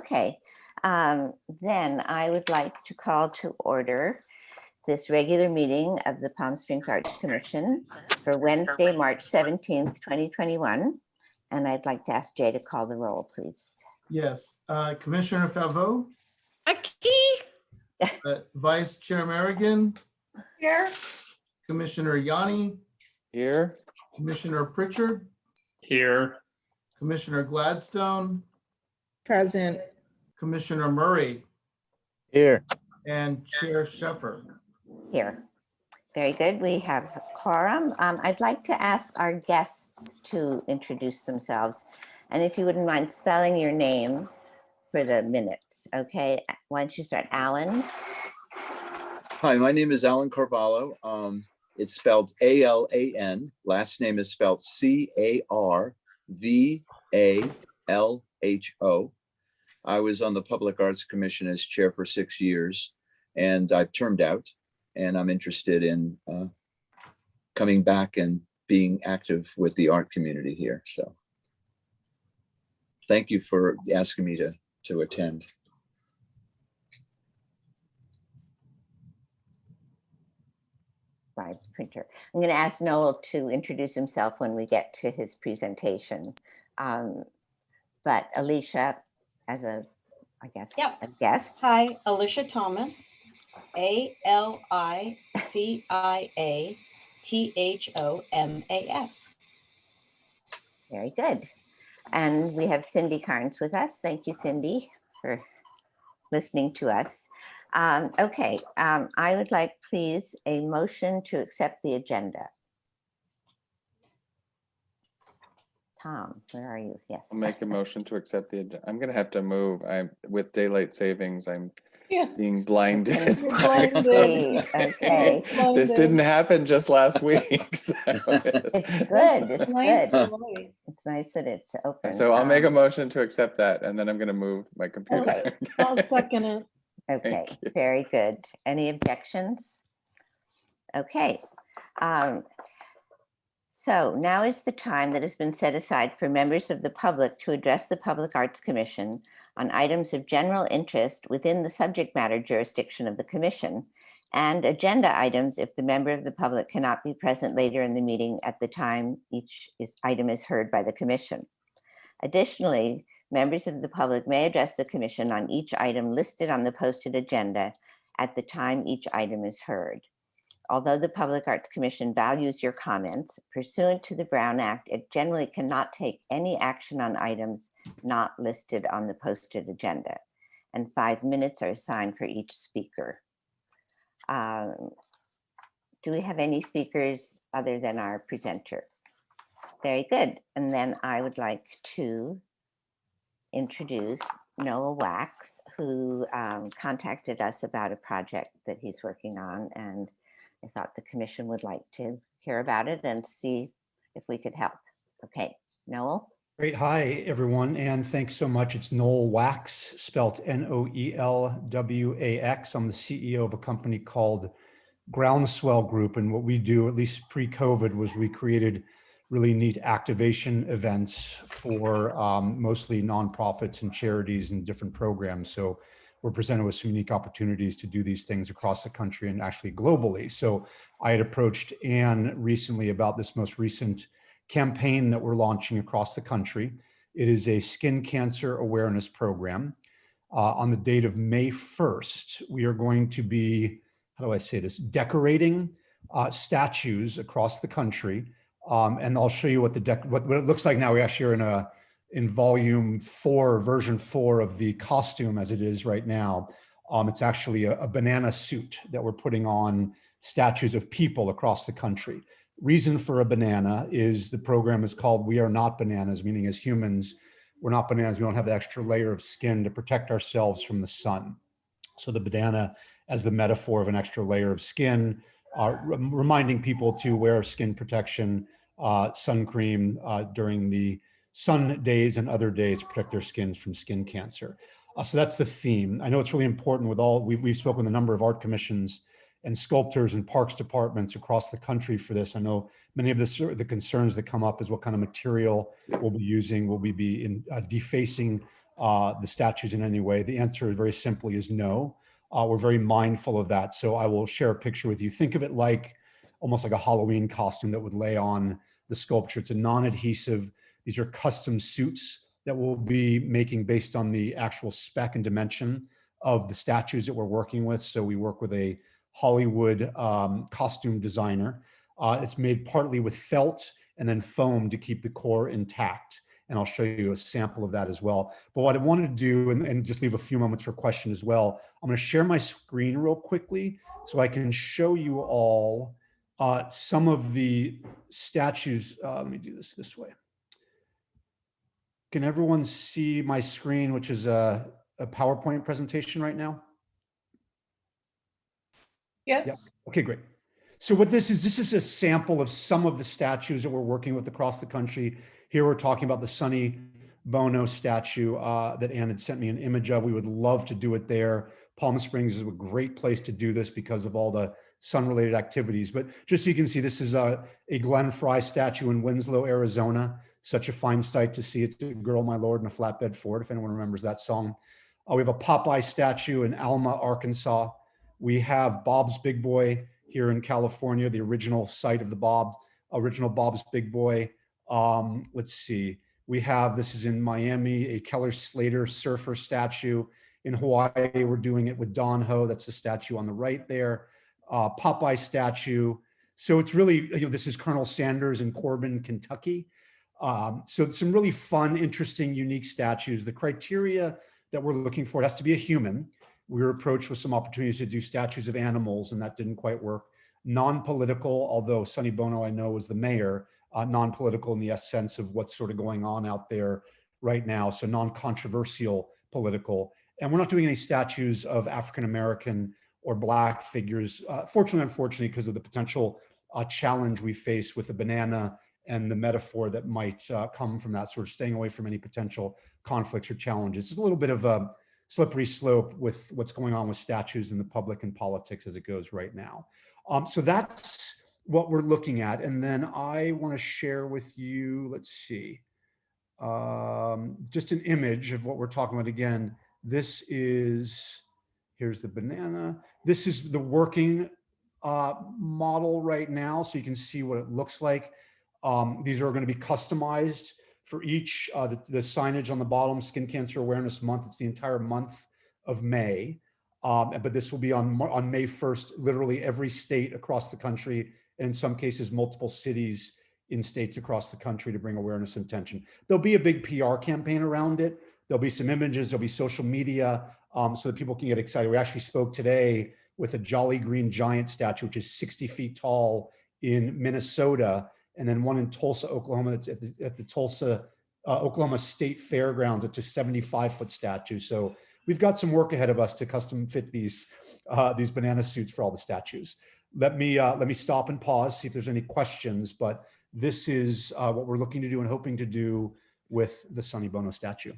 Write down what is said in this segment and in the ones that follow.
Okay, then I would like to call to order this regular meeting of the Palm Springs Arts Commission for Wednesday, March 17th, 2021. And I'd like to ask Jay to call the roll, please. Yes, Commissioner Favreau, Aki. Vice Chair Merrigan, Here. Commissioner Yanni, Here. Commissioner Pritchard, Here. Commissioner Gladstone, Present. Commissioner Murray, Here. and Chair Sheffer. Here. Very good. We have a quorum. I'd like to ask our guests to introduce themselves. And if you wouldn't mind spelling your name for the minutes, okay? Why don't you start, Alan? Hi, my name is Alan Corvallo. It's spelled A-L-A-N. Last name is spelled C-A-R-V-A-L-H-O. I was on the Public Arts Commission as chair for 6 years, and I've termed out, and I'm interested in coming back and being active with the art community here. So thank you for asking me to attend. Right, printer. I'm going to ask Noel to introduce himself when we get to his presentation. But Alicia, as a guest. Hi, Alicia Thomas, ALICIATHOMAS. Very good. And we have Cindy Carnes with us. Thank you, Cindy, for listening to us. Okay, I would like, please, a motion to accept the agenda. Tom, where are you? Yes. I'll make a motion to accept the agenda. I'm gonna have to move. With daylight savings, I'm being blinded. Okay. This didn't happen just last week. So It's good. It's nice. good. It's nice that it's open. So I'll make a motion to accept that, and then I'm gonna move my computer. Okay. I'll second it. Okay, very good. Any objections? Okay. So now is the time that has been set aside for members of the public to address the Public Arts Commission on items of general interest within the subject matter jurisdiction of the commission, and agenda items if the member of the public cannot be present later in the meeting at the time each item is heard by the commission. Additionally, members of the public may address the commission on each item listed on the posted agenda at the time each item is heard. Although the Public Arts Commission values your comments, pursuant to the Brown Act, it generally cannot take any action on items not listed on the posted agenda, and 5 minutes are assigned for each speaker. Do we have any speakers other than our presenter? Very good. And then I would like to introduce Noah Wax, who contacted us about a project that he's working on, and I thought the commission would like to hear about it and see if we could help. Okay, Noel. Great. Hi, everyone, and thanks so much. It's Noel Wax, spelled Noelwax. I'm the CEO of a company called Groundswell Group, and what we do, at least pre-COVID, was we created really neat activation events for mostly nonprofits and charities and different programs. So we're presented with some unique opportunities to do these things across the country and actually globally. So I had approached Anne recently about this most recent campaign that we're launching across the country. It is a skin cancer awareness program. On the date of May 1st, we are going to be, how do I say this, decorating statues across the country. And I'll show you what what it looks like now. We actually are in volume 4, version 4 of the costume as it is right now. It's actually a banana suit that we're putting on statues of people across the country. Reason for a banana is the program is called We Are Not Bananas, meaning as humans, we're not bananas. We don't have the extra layer of skin to protect ourselves from the sun. So the banana as the metaphor of an extra layer of skin, reminding people to wear skin protection, sun cream during the sun days and other days to protect their skins from skin cancer. So that's the theme. I know it's really important with we've spoken with a number of art commissions and sculptors and parks departments across the country for this. I know many of the concerns that come up is what kind of material we'll be using. Will we be defacing the statues in any way? The answer very simply is no. We're very mindful of that. So I will share a picture with you. Think of it like almost like a Halloween costume that would lay on the sculpture. It's a non-adhesive. These are custom suits that we'll be making based on the actual spec and dimension of the statues that we're working with. So we work with a Hollywood costume designer. It's made partly with felt and then foam to keep the core intact. And I'll show you a sample of that as well. But what I wanted to do, and just leave a few moments for question as well, I'm going to share my screen real quickly so I can show you all some of the statues. Let me do this way. Can everyone see my screen, which is a PowerPoint presentation right now? Yes. Yep. Okay, great. So what this is a sample of some of the statues that we're working with across the country. Here we're talking about the Sonny Bono statue that Ann had sent me an image of. We would love to do it there. Palm Springs is a great place to do this because of all the sun-related activities. But just so you can see, this is a Glenn Fry statue in Winslow, Arizona. Such a fine sight to see. It's a girl, my lord, in a flatbed Ford, if anyone remembers that song. We have a Popeye statue in Alma, Arkansas. We have Bob's Big Boy here in California, the original site of the original Bob's Big Boy. Let's see. We have, this is in Miami, a Keller Slater surfer statue. In Hawaii, we're doing it with Don Ho. That's the statue on the right there. Popeye statue. So it's really, this is Colonel Sanders in Corbin, Kentucky. So some really fun, interesting, unique statues. The criteria that we're looking for, it has to be a human. We were approached with some opportunities to do statues of animals, and that didn't quite work. Non-political, although Sonny Bono, I know, was the mayor, non-political in the sense of what's sort of going on out there right now. So non-controversial political. And we're not doing any statues of African-American or Black figures, fortunately, unfortunately, because of the potential challenge we face with the banana and the metaphor that might come from that, sort of staying away from any potential conflicts or challenges. It's a little bit of a slippery slope with what's going on with statues in the public and politics as it goes right now. So that's what we're looking at. And then I want to share with you, let's see, just an image of what we're talking about. Again, this is, here's the banana. This is the working model right now. So you can see what it looks like. These are going to be customized for each. The signage on the bottom, Skin Cancer Awareness Month. It's the entire month of May. But this will be on May 1st, literally every state across the country, and in some cases, multiple cities in states across the country to bring awareness and attention. There'll be a big PR campaign around it. There'll be some images, there'll be social media, so that people can get excited. We actually spoke today with a Jolly Green Giant statue, which is 60 feet tall in Minnesota, and then one in Tulsa, Oklahoma, that's at the Tulsa, Oklahoma State Fairgrounds. It's a 75-foot statue. So we've got some work ahead of us to custom fit these banana suits for all the statues. Let me stop and pause, see if there's any questions, but this is what we're looking to do and hoping to do with the Sonny Bono statue.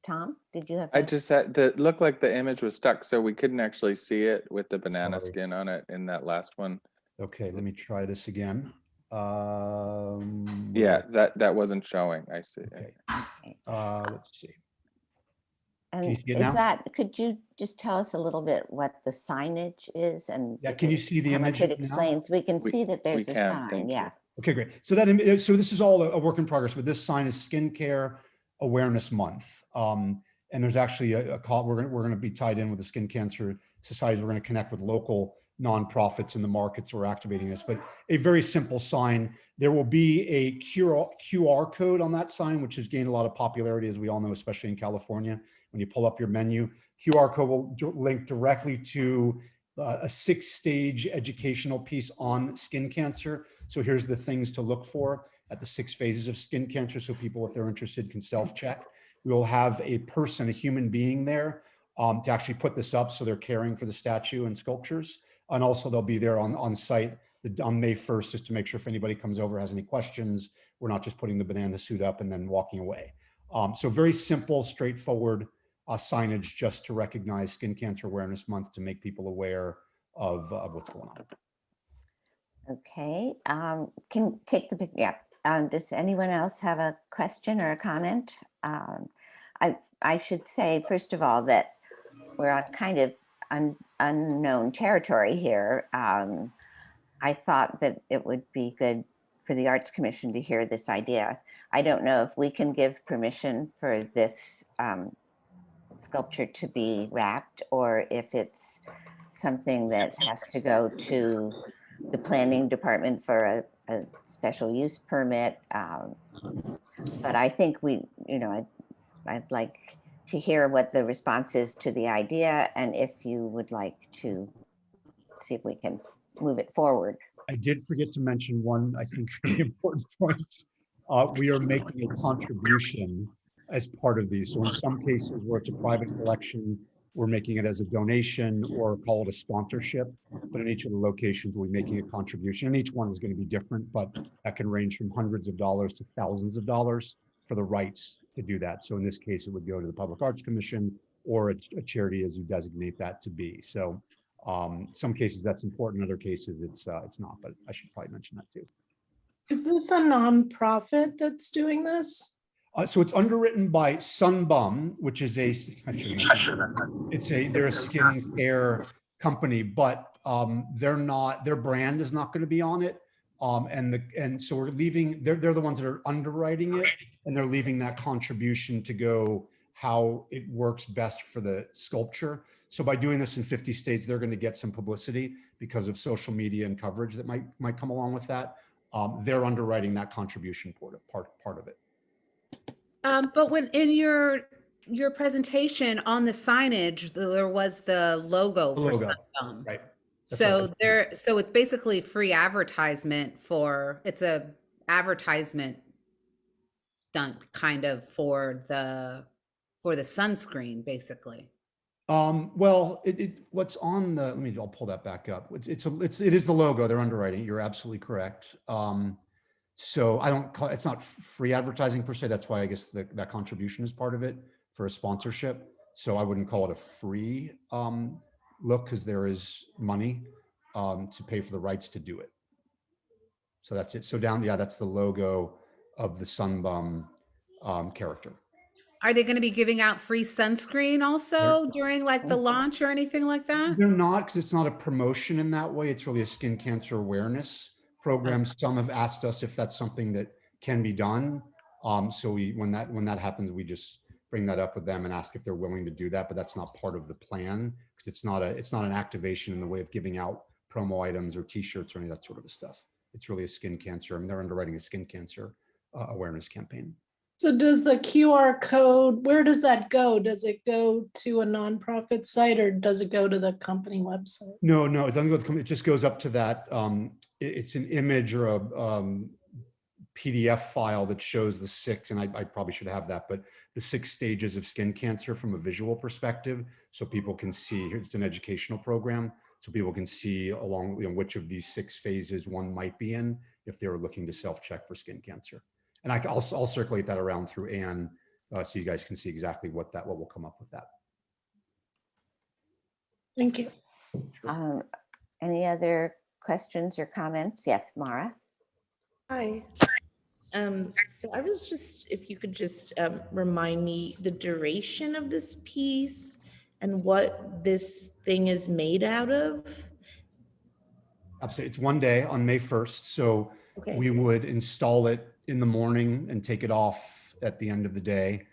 Tom, did you have? I just had to look like the image was stuck, so we couldn't actually see it with the banana Sorry. skin on it in that last one. Okay, let me try this again. Yeah, that wasn't showing. I see. Okay. Let's see. And Can you see it is now? that, could you just tell us a little bit what the signage is and Yeah, can you see the how much image it now? explains? We can We- see that there's we a can, sign, thank you. yeah. Okay, great. So so this is all a work in progress, but this sign is Skincare Awareness Month. And there's actually a call, we're going to be tied in with the Skin Cancer Society. We're going to connect with local nonprofits in the markets who are activating this, but a very simple sign. There will be a QR code on that sign, which has gained a lot of popularity, as we all know, especially in California. When you pull up your menu, QR code will link directly to a 6-stage educational piece on skin cancer. So here's the things to look for at the 6 phases of skin cancer. So people, if they're interested, can self-check. We will have a person, a human being there to actually put this up. So they're caring for the statue and sculptures. And also they'll be there on site on May 1st, just to make sure if anybody comes over, has any questions, we're not just putting the banana suit up and then walking away. So very simple, straightforward signage just to recognize Skin Cancer Awareness Month, to make people aware of what's going on. Okay, can take the picture, yeah. Does anyone else have a question or a comment? I should say, first of all, that we're on kind of unknown territory here. I thought that it would be good for the Arts Commission to hear this idea. I don't know if we can give permission for this sculpture to be wrapped, or if it's something that has to go to the planning department for a special use permit. But I think I'd like to hear what the response is to the idea, and if you would like to see if we can move it forward. I did forget to mention one, I think, really important point. We are making a contribution as part of these. So in some cases where it's a private collection, we're making it as a donation or call it a sponsorship. But in each of the locations, we're making a contribution, and each one is going to be different, but that can range from hundreds of dollars to thousands of dollars for the rights to do that. So in this case, it would go to the Public Arts Commission or a charity as you designate that to be. So some cases that's important, other cases it's not, but I should probably mention that too. Is this a nonprofit that's doing this? So it's underwritten by Sunbum, which is they're a skin care company, but their brand is not going to be on it. And so we're leaving, they're the ones that are underwriting it, and they're leaving that contribution to go how it works best for the sculpture. So by doing this in 50 states, they're going to get some publicity because of social media and coverage that might come along with that. They're underwriting that contribution part of it. But when in your presentation on the signage, there was the logo The for logo, Sunbum. right. That's So right. so it's basically free advertisement it's a advertisement stunt kind of for the sunscreen, basically. Well, what's on the, I'll pull that back up. It is the logo, they're underwriting. You're absolutely correct. So I don't call it's not free advertising per se. That's why I guess that contribution is part of it for a sponsorship. So I wouldn't call it a free look, because there is money to pay for the rights to do it. So that's it. So that's the logo of the Sunbum character. Are they going to be giving out free sunscreen also during like the launch or anything like that? They're not, because it's not a promotion in that way. It's really a skin cancer awareness program. Some have asked us if that's something that can be done. So when that happens, we just bring that up with them and ask if they're willing to do that. But that's not part of the plan, because it's not an activation in the way of giving out promo items or T-shirts or any of that sort of stuff. It's really a skin cancer. They're underwriting a skin cancer awareness campaign. So does the QR code, where does that go? Does it go to a nonprofit site, or does it go to the company website? No, it doesn't go to the company. It just goes up to that. It's an image or a PDF file that shows the 6, and I probably should have that, but the 6 stages of skin cancer from a visual perspective, so people can see. It's an educational program, so people can see along which of these 6 phases one might be in if they were looking to self-check for skin cancer. And I'll circulate that around through Anne, so you guys can see exactly what will come up with that. Thank you. Any other questions or comments? Yes, Mara. Hi. So I was just, if you could just remind me the duration of this piece and what this thing is made out of. Absolutely. It's one day on May 1st. So Okay. we would install it in the morning and take it off at the end of the day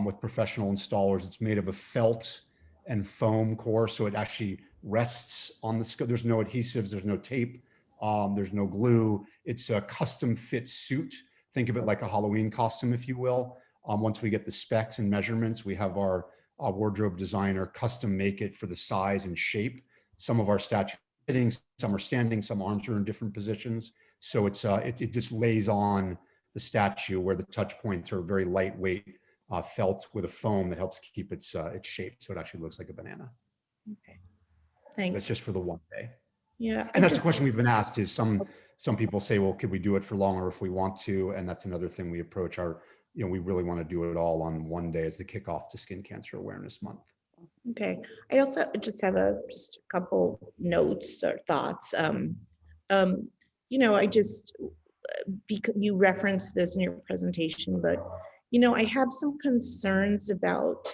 with professional installers. It's made of a felt and foam core, so it actually rests on the scope. There's no adhesives, there's no tape, there's no glue. It's a custom fit suit. Think of it like a Halloween costume, if you will. Once we get the specs and measurements, we have our wardrobe designer custom make it for the size and shape. Some of our statues are sitting, some are standing, some arms are in different positions. So it just lays on the statue where the touch points are very lightweight felt with a foam that helps keep its shape. So it actually looks like a banana. Okay. Thanks. That's just for the one day. Yeah. And that's the question we've been asked is some people say, well, could we do it for longer if we want to? And that's another thing we approach we really want to do it all on one day as the kickoff to Skin Cancer Awareness Month. Okay. I also just have a couple notes or thoughts. I just because you referenced this in your presentation, but, I have some concerns about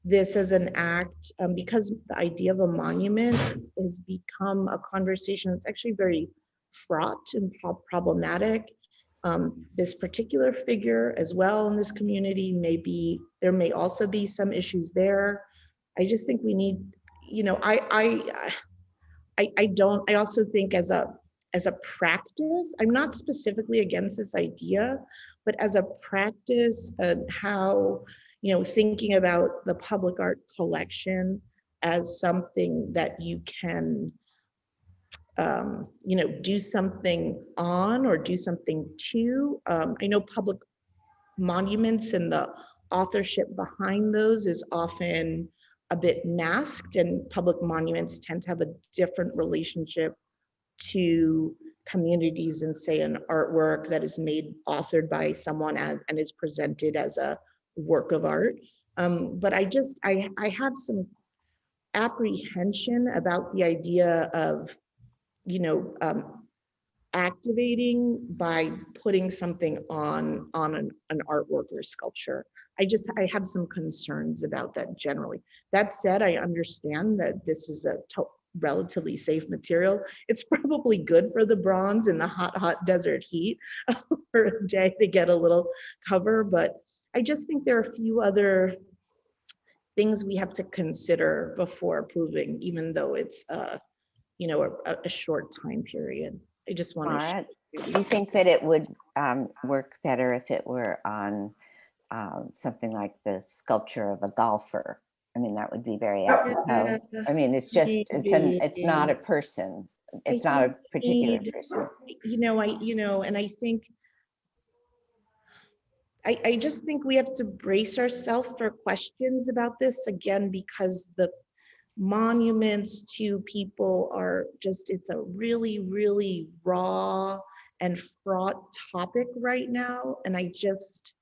this as an act, because the idea of a monument has become a conversation that's actually very fraught and problematic. This particular figure as well in this community there may also be some issues there. I just think we need, I also think as a practice, I'm not specifically against this idea, but as a practice and how, thinking about the public art collection as something that you can, do something on or do something to. I know public monuments and the authorship behind those is often a bit masked, and public monuments tend to have a different relationship to communities than, say, an artwork that is authored by someone and is presented as a work of art. But I have some apprehension about the idea of, activating by putting something on an artwork or sculpture. I have some concerns about that generally. That said, I understand that this is a relatively safe material. It's probably good for the bronze in the hot desert heat for a day to get a little cover, but I just think there are a few other things we have to consider before approving, even though it's a short time period. I just want Mara, to. do you think that it would work better if it were on something like the sculpture of a golfer? I mean, that would be very apropos. I mean, it's just, it's not a person. It's not a particular person. And I think, I just think we have to brace ourselves for questions about this again, because the monuments to people are just, it's a really, really raw and fraught topic right now. And I just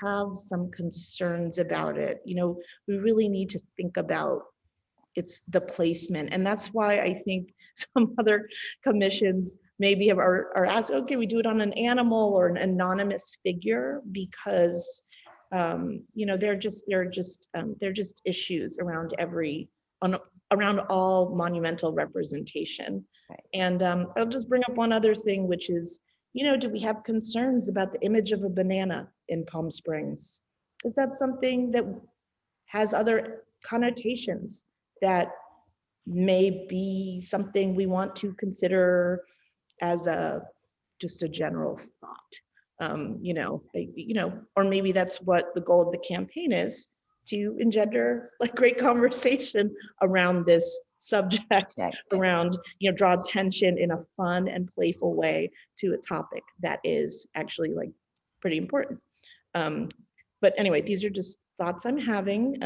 have some concerns about it. We really need to think about it's the placement. And that's why I think some other commissions maybe are asked, okay, we do it on an animal or an anonymous figure, because they're just issues around around all monumental representation. Right. And I'll just bring up one other thing, which is, do we have concerns about the image of a banana in Palm Springs? Is that something that has other connotations that may be something we want to consider as just a general thought? Or maybe that's what the goal of the campaign is, to engender like great conversation around this subject, around, draw attention in a fun and playful way to a topic that is actually like pretty important. But anyway, these are just thoughts I'm having.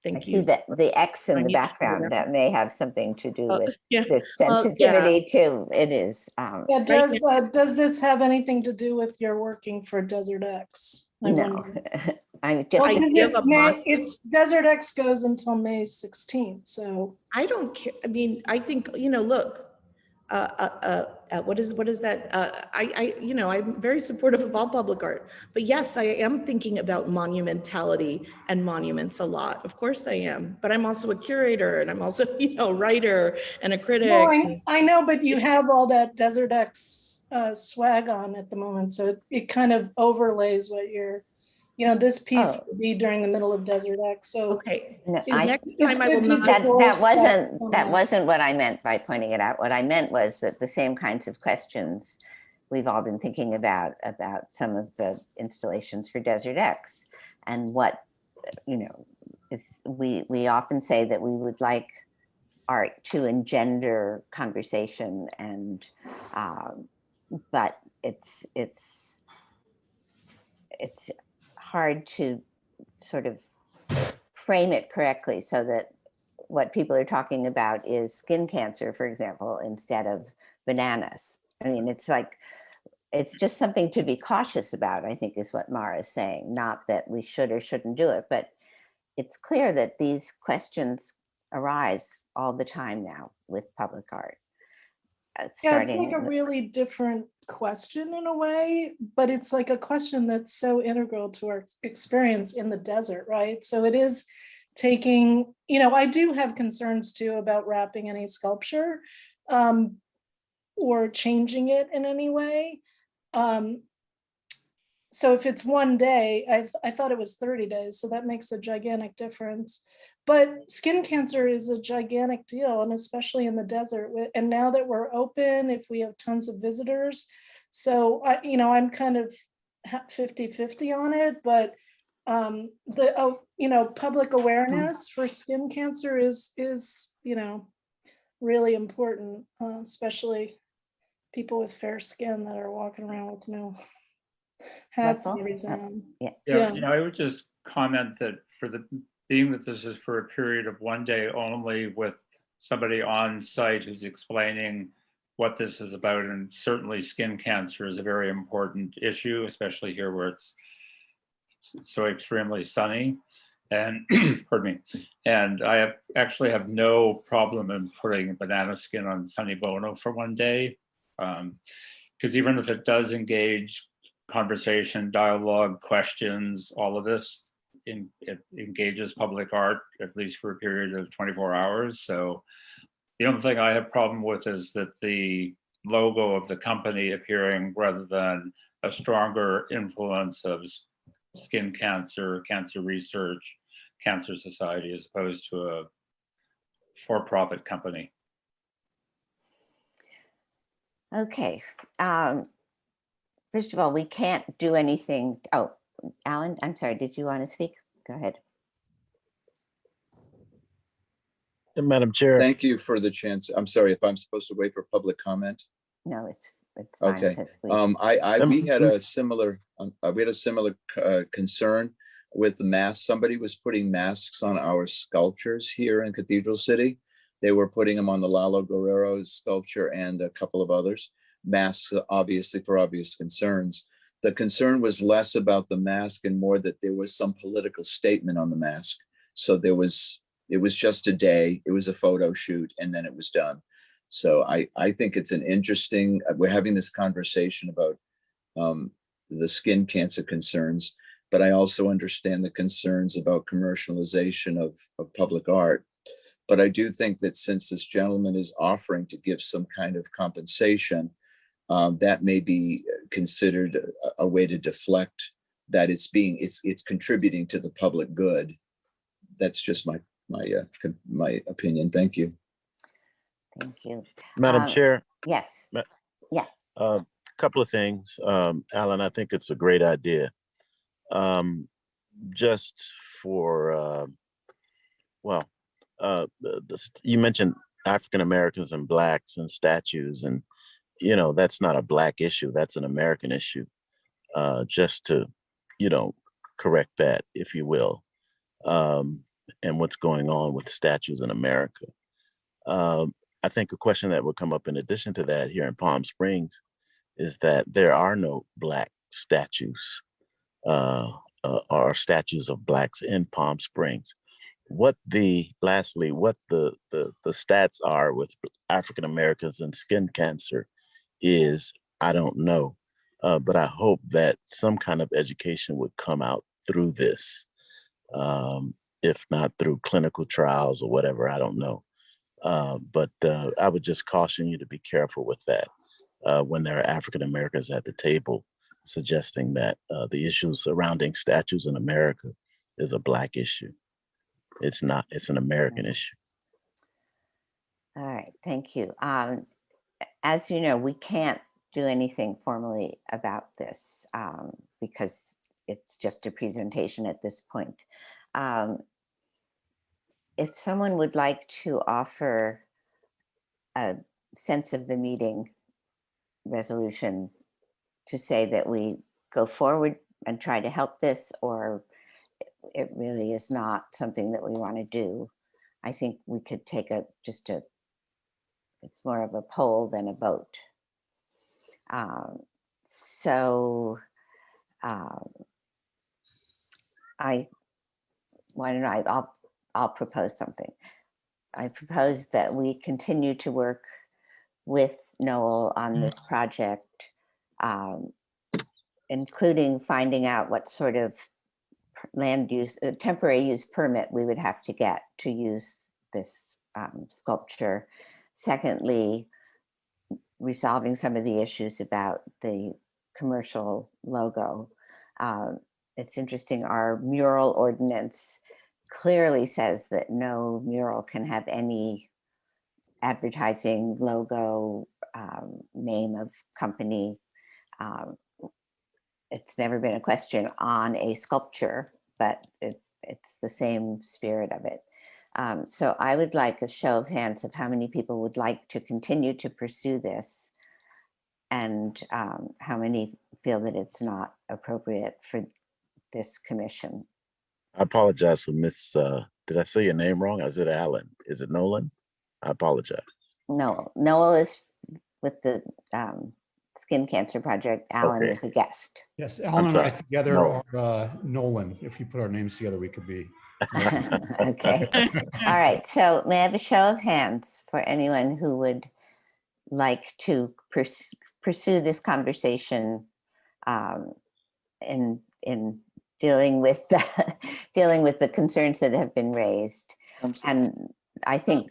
Thank I you. see that the X in the Trying to share background, that. that may have something to do with Yeah. this Well, sensitivity too. It is. Yeah, does this have anything to do with your working for Desert X? I No, wonder. I'm just. Well, 'cause give a month. it's Desert X goes until May 16th, so. I don't care. I mean, I think, look, what is that? I'm very supportive of all public art, but yes, I am thinking about monumentality and monuments a lot. Of course I am, but I'm also a curator, and I'm also, a writer and a critic. No, I know, but you have all that Desert X swag on at the moment, so it kind of overlays what you're, this piece would be during the middle of Desert X. So okay, No, so next it's time I will good to not. get that wasn't what I meant by pointing it out. What I meant was that the same kinds of questions we've all been thinking about some of the installations for Desert X, and what, we often say that we would like art to engender conversation, and but it's hard to sort of frame it correctly so that what people are talking about is skin cancer, for example, instead of bananas. I mean, it's just something to be cautious about, I think, is what Mara is saying. Not that we should or shouldn't do it, but it's clear that these questions arise all the time now with public art. Yeah, it's starting. like a really different question in a way, but it's like a question that's so integral to our experience in the desert, right? So it is taking, I do have concerns too about wrapping any sculpture or changing it in any way. So if it's one day, I thought it was 30 days, so that makes a gigantic difference. But skin cancer is a gigantic deal, and especially in the desert. And now that we're open, if we have tons of visitors, so I'm kind of 50-50 on it. But public awareness for skin cancer is really important, especially people with fair skin that are walking around with no hats and Russell? everything. Yeah, I would just comment that being that this is for a period of one day only with somebody on site who's explaining what this is about, and certainly skin cancer is a very important issue, especially here where it's so extremely sunny. And pardon me. And I actually have no problem in putting banana skin on Sunny Bono for one day, because even if it does engage conversation, dialogue, questions, all of this, it engages public art, at least for a period of 24 hours. So the only thing I have problem with is that the logo of the company appearing rather than a stronger influence of skin cancer, cancer research, cancer society, as opposed to a for-profit company. Okay. First of all, we can't do anything. Oh, Alan, I'm sorry. Did you want to speak? Go ahead. Madam Chair. Thank you for the chance. I'm sorry if I'm supposed to wait for public comment. No, it's fine. Okay. because We had a similar concern with the masks. Somebody was putting masks on our sculptures here in Cathedral City. They were putting them on the Lalo Guerrero sculpture and a couple of others. Masks, obviously, for obvious concerns. The concern was less about the mask and more that there was some political statement on the mask. So it was just a day, it was a photo shoot, and then it was done. So I think it's an interesting, we're having this conversation about the skin cancer concerns, but I also understand the concerns about commercialization of public art. But I do think that since this gentleman is offering to give some kind of compensation, that may be considered a way to deflect that it's contributing to the public good. That's just my opinion. Thank you. Thank you. Madam Chair. Yes. Yeah. A couple of things. Alan, I think it's a great idea. Just for, you mentioned African Americans and Blacks and statues, and that's not a Black issue, that's an American issue. Just to, correct that, if you will, and what's going on with statues in America. I think a question that would come up in addition to that here in Palm Springs is that there are no Black statues or statues of Blacks in Palm Springs. Lastly, what the stats are with African Americans and skin cancer is, I don't know, but I hope that some kind of education would come out through this, if not through clinical trials or whatever, I don't know. But I would just caution you to be careful with that when there are African Americans at the table suggesting that the issues surrounding statues in America is a Black issue. It's not, it's an American issue. All right, thank you. As you know, we can't do anything formally about this because it's just a presentation at this point. If someone would like to offer a sense of the meeting resolution to say that we go forward and try to help this, or it really is not something that we want to do, I think we could take it's more of a poll than a vote. Why don't I'll propose something. I propose that we continue to work with Noel on this project, including finding out what sort of land use, temporary use permit we would have to get to use this sculpture. Secondly, resolving some of the issues about the commercial logo. It's interesting, our mural ordinance clearly says that no mural can have any advertising, logo, name of company. It's never been a question on a sculpture, but it's the same spirit of it. So I would like a show of hands of how many people would like to continue to pursue this, and how many feel that it's not appropriate for this commission. I apologize for did I say your name wrong? Is it Alan? Is it Nolan? I apologize. No, Noel is with the Skin Cancer Project. Alan Okay. is a guest. Yes, Alan and I sorry. together No. are Nolan. If you put our names together, we could be. Okay. All right. So may I have a show of hands for anyone who would like to pursue this conversation in dealing with the concerns that have been raised. And I think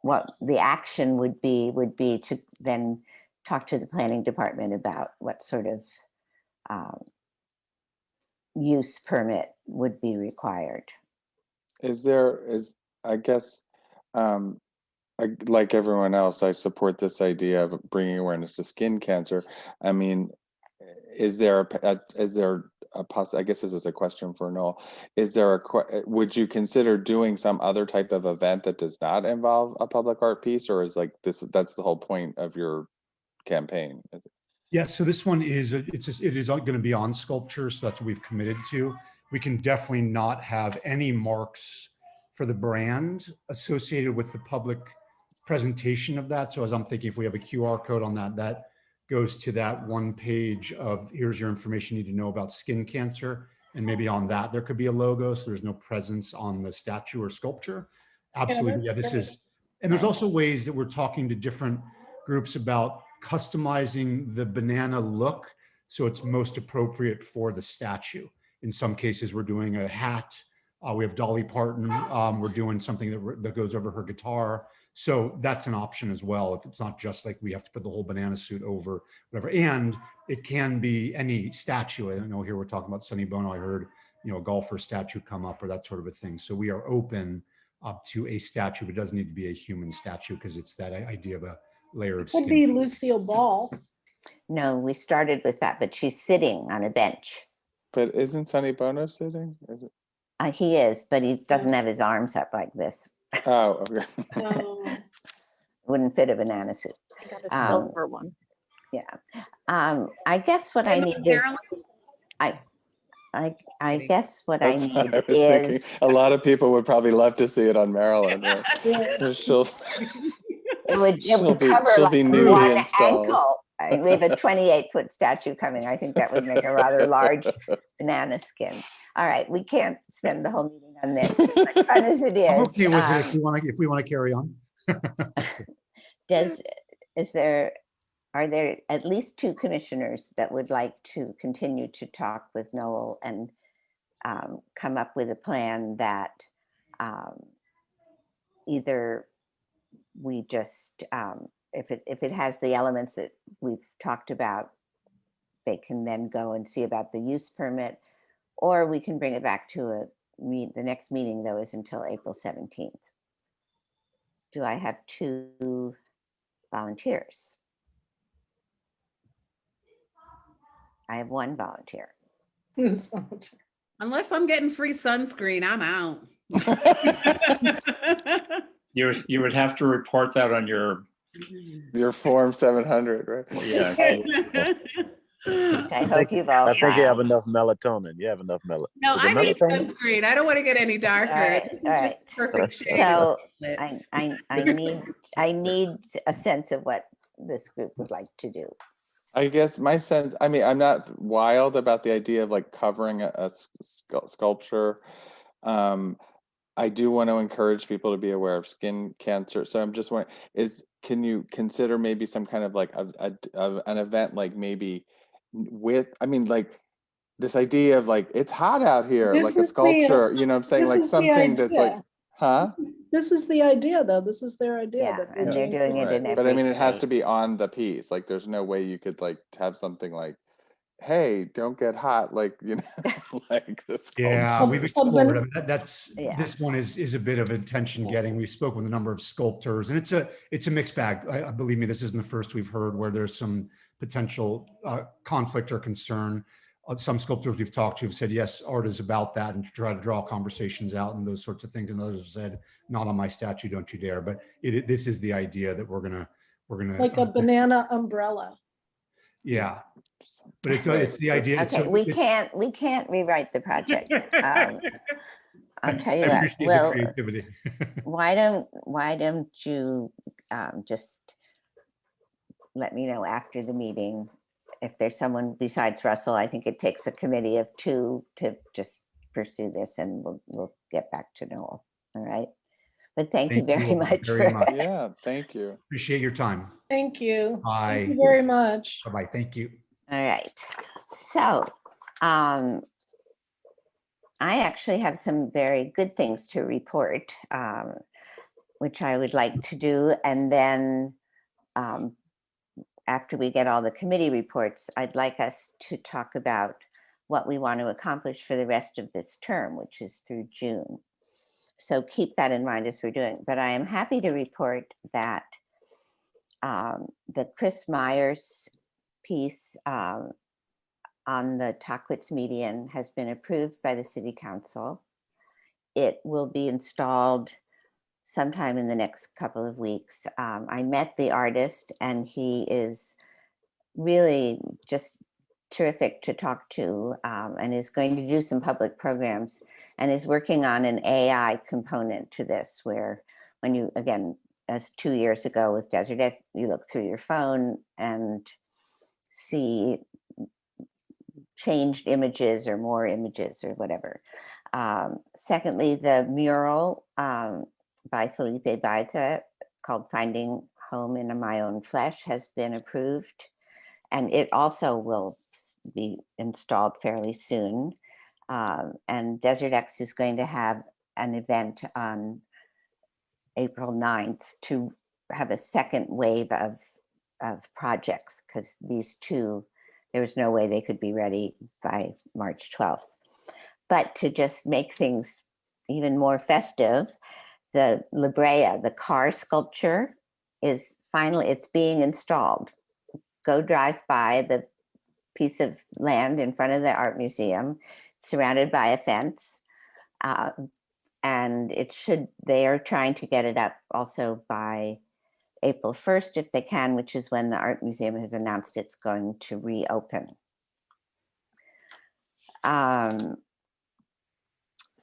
what the action would be to then talk to the planning department about what sort of use permit would be required. I guess, like everyone else, I support this idea of bringing awareness to skin cancer. I mean, I guess this is a question for Noel. Would you consider doing some other type of event that does not involve a public art piece, or is that's the whole point of your campaign? Yeah, so this one is, it is going to be on sculpture, so that's what we've committed to. We can definitely not have any marks for the brand associated with the public presentation of that. So as I'm thinking, if we have a QR code on that, that goes to that one page of here's your information you need to know about skin cancer. And maybe on that, there could be a logo, so there's no presence on the statue or sculpture. Absolutely, yeah, this is, and there's also ways that we're talking to different groups about customizing the banana look so it's most appropriate for the statue. In some cases, we're doing a hat. We have Dolly Parton. We're doing something that goes over her guitar. So that's an option as well. If it's not just like we have to put the whole banana suit over whatever. And it can be any statue. I don't know, here we're talking about Sonny Bono. I heard, a golfer statue come up or that sort of a thing. So we are open up to a statue, but it doesn't need to be a human statue because it's that idea of a layer of skin. Could be Lucille Ball. No, we started with that, but she's sitting on a bench. But isn't Sonny Bono sitting? Is it? He is, but he doesn't have his arms up like this. Oh, okay. Wouldn't fit a banana suit. I got a silver one. Yeah. I guess what I need is, I guess what I need I was is thinking, a lot of people would probably love to see it on Maryland. She'll be newly installed. Ankle. We have a 28-foot statue coming. I think that would make a rather large banana skin. All right, we can't spend the whole meeting on this, as fun as it is. I'm okay with it if we want to carry on. Are there at least two commissioners that would like to continue to talk with Noel and come up with a plan that either we just, if it has the elements that we've talked about, they can then go and see about the use permit, or we can bring it back to the next meeting, though, is until April 17th. Do I have two volunteers? I have one volunteer. Unless I'm getting free sunscreen, I'm out. You would have to report that on your Form 700, right? Yeah. I hope you've all I think you have tried. enough melatonin. You have enough melatonin. No, Is it I need melatonin? sunscreen. I don't want to get any darker. All right, This is all just the perfect shade. So of I need a sense of what this group would like to do. I guess my sense, I mean, I'm not wild about the idea of like covering a sculpture. I do want to encourage people to be aware of skin cancer. So I'm just wondering, can you consider maybe some kind of like an event, like maybe like this idea of like, it's hot out here, This like a is the- sculpture, you know what I'm saying? this Like is the something that's like, idea. huh? This is the idea, though. This is their idea. Yeah, that and they're doing it in Right. But I mean, it has every to be on the piece. Like, there's no way you could like have something like, hey, don't get hot, like, you know, like the Yeah, sculpture. we've A explored. ban- I mean, that's Yeah. this one is a bit of attention getting. We spoke with a number of sculptors, and it's a mixed bag. Believe me, this isn't the first we've heard where there's some potential conflict or concern. Some sculptors we've talked to have said yes, art is about that, and to try to draw conversations out and those sorts of things. And others have said, not on my statue, don't you dare. But this is the idea that we're gonna like a banana umbrella. yeah. But it's Right. the idea. Okay, we can't rewrite the project. I'll tell you I what, appreciate the well, creativity. why don't you just let me know after the meeting if there's someone besides Russell. I think it takes a committee of 2 to just pursue this, and we'll get back to Noel. All right. But thank you very much. Yeah, thank you. Appreciate your time. Thank you. Bye. Thank you very much. Bye-bye. Thank you. All right. So I actually have some very good things to report, which I would like to do. And then after we get all the committee reports, I'd like us to talk about what we want to accomplish for the rest of this term, which is through June. So keep that in mind as we're doing. But I am happy to report that the Chris Myers piece on the Tockwitz median has been approved by the City Council. It will be installed sometime in the next couple of weeks. I met the artist, and he is really just terrific to talk to, and is going to do some public programs, and is working on an AI component to this, where when you, again, as 2 years ago with Desert X, you look through your phone and see changed images or more images or whatever. Secondly, the mural by Felipe Baita called Finding Home in My Own Flesh has been approved, and it also will be installed fairly soon. And Desert X is going to have an event on April 9th to have a second wave of projects, because these two, there was no way they could be ready by March 12th. But to just make things even more festive, the La Brea, the car sculpture, is finally, it's being installed. Go drive by the piece of land in front of the art museum, surrounded by a fence. And it should, they are trying to get it up also by April 1st, if they can, which is when the art museum has announced it's going to reopen.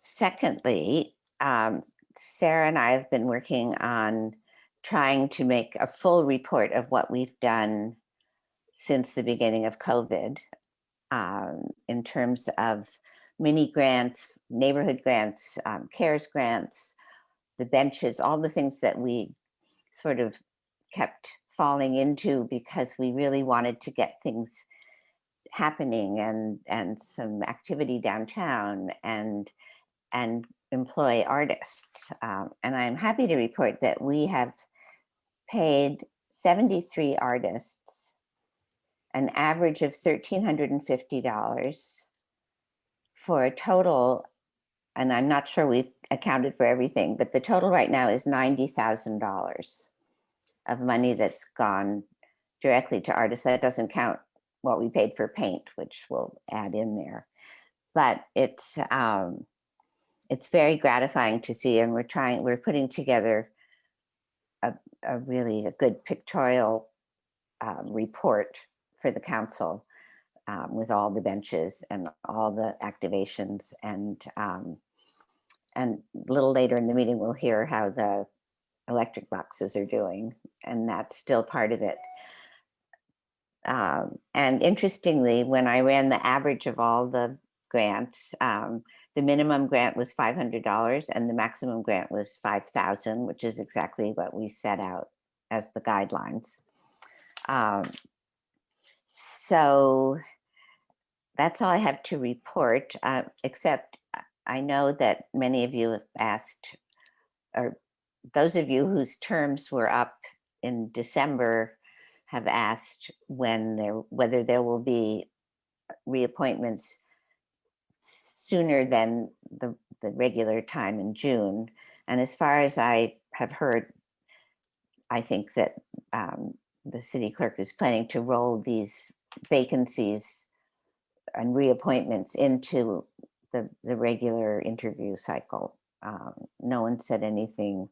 Secondly, Sarah and I have been working on trying to make a full report of what we've done since the beginning of COVID, in terms of mini grants, neighborhood grants, CARES grants, the benches, all the things that we sort of kept falling into because we really wanted to get things happening and some activity downtown and employ artists. And I'm happy to report that we have paid 73 artists an average of $1,350 for a total, and I'm not sure we've accounted for everything, but the total right now is $90,000 of money that's gone directly to artists. That doesn't count what we paid for paint, which we'll add in there. But it's very gratifying to see, and we're putting together a really good pictorial report for the council with all the benches and all the activations, and a little later in the meeting we'll hear how the electric boxes are doing, and that's still part of it. And interestingly, when I ran the average of all the grants, The minimum grant was $500 and the maximum grant was $5,000, which is exactly what we set out as the guidelines. So that's all I have to report, except I know that many of you have asked, or those of you whose terms were up in December have asked whether there will be reappointments sooner than the regular time in June. And as far as I have heard, I think that the city clerk is planning to roll these vacancies and reappointments into the regular interview cycle. No one said anything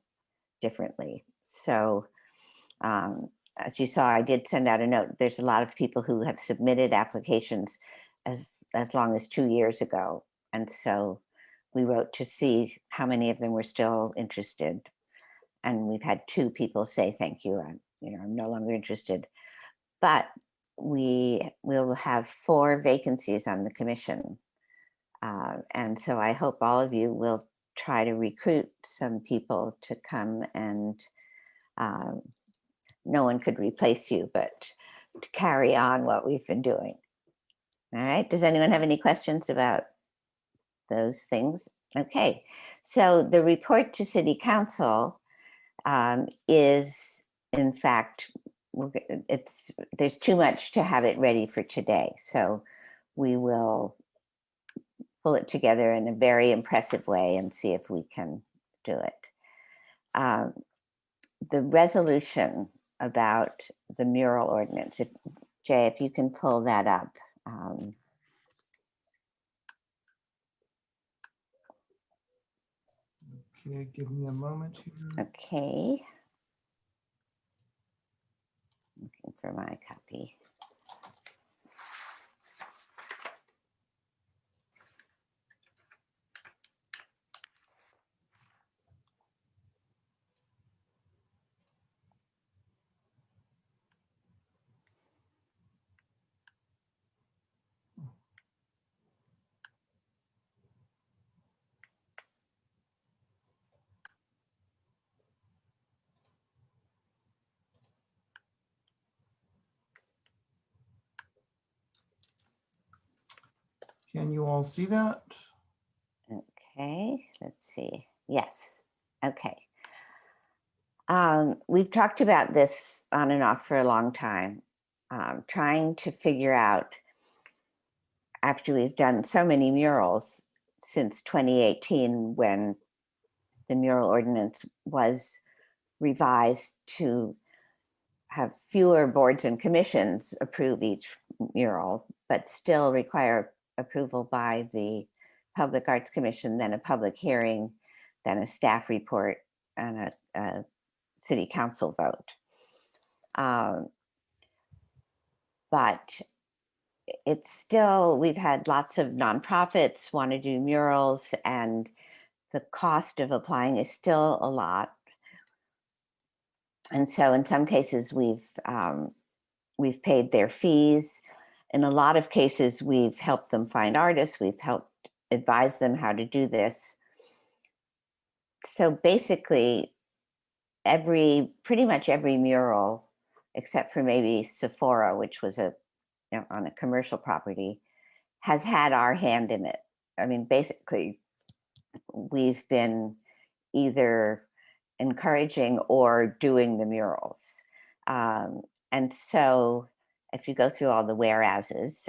differently. So as you saw, I did send out a note. There's a lot of people who have submitted applications as long as 2 years ago. And so we wrote to see how many of them were still interested. And we've had 2 people say, thank you, I'm no longer interested. But we will have 4 vacancies on the commission. And so I hope all of you will try to recruit some people to come, and no one could replace you, but to carry on what we've been doing. All right, does anyone have any questions about those things? Okay, so the report to City Council is, in fact, there's too much to have it ready for today. So we will pull it together in a very impressive way and see if we can do it. The resolution about the mural ordinance, Jay, if you can pull that up. Okay, give me a moment here. Okay. Looking for my copy. Can you all see that? Okay, let's see. Yes, okay. We've talked about this on and off for a long time, trying to figure out, after we've done so many murals since 2018, when the mural ordinance was revised to have fewer boards and commissions approve each mural, but still require approval by the Public Arts Commission, then a public hearing, then a staff report, and a city council vote. But it's still, we've had lots of nonprofits want to do murals, and the cost of applying is still a lot. And so in some cases we've paid their fees. In a lot of cases, we've helped them find artists. We've helped advise them how to do this. So basically, pretty much every mural, except for maybe Sephora, which was on a commercial property, has had our hand in it. I mean, basically, we've been either encouraging or doing the murals. And so if you go through all the whereases,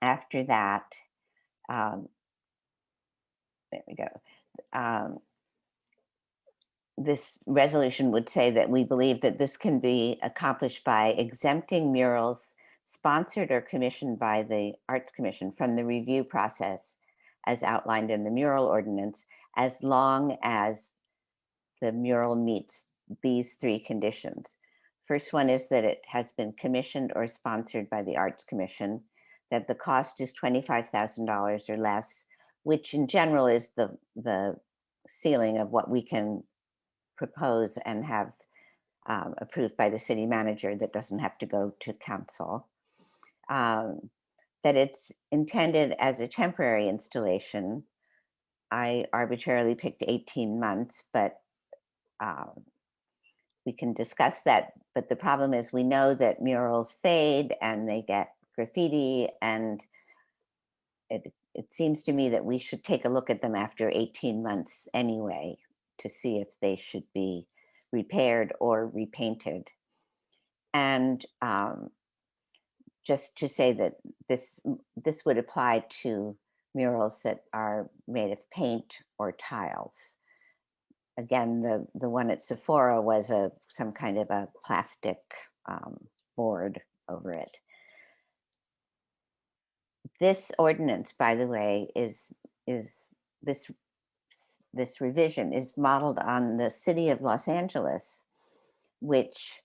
after that, there we go. This resolution would say that we believe that this can be accomplished by exempting murals sponsored or commissioned by the Arts Commission from the review process as outlined in the mural ordinance, as long as the mural meets these 3 conditions. First one is that it has been commissioned or sponsored by the Arts Commission, that the cost is $25,000 or less, which in general is the ceiling of what we can propose and have approved by the city manager, that doesn't have to go to council. That it's intended as a temporary installation, I arbitrarily picked 18 months, but we can discuss that. But the problem is we know that murals fade and they get graffiti, and it seems to me that we should take a look at them after 18 months anyway to see if they should be repaired or repainted. And just to say that this would apply to murals that are made of paint or tiles. Again, the one at Sephora was some kind of a plastic board over it. This ordinance, by the way, is this revision is modeled on the city of Los Angeles, which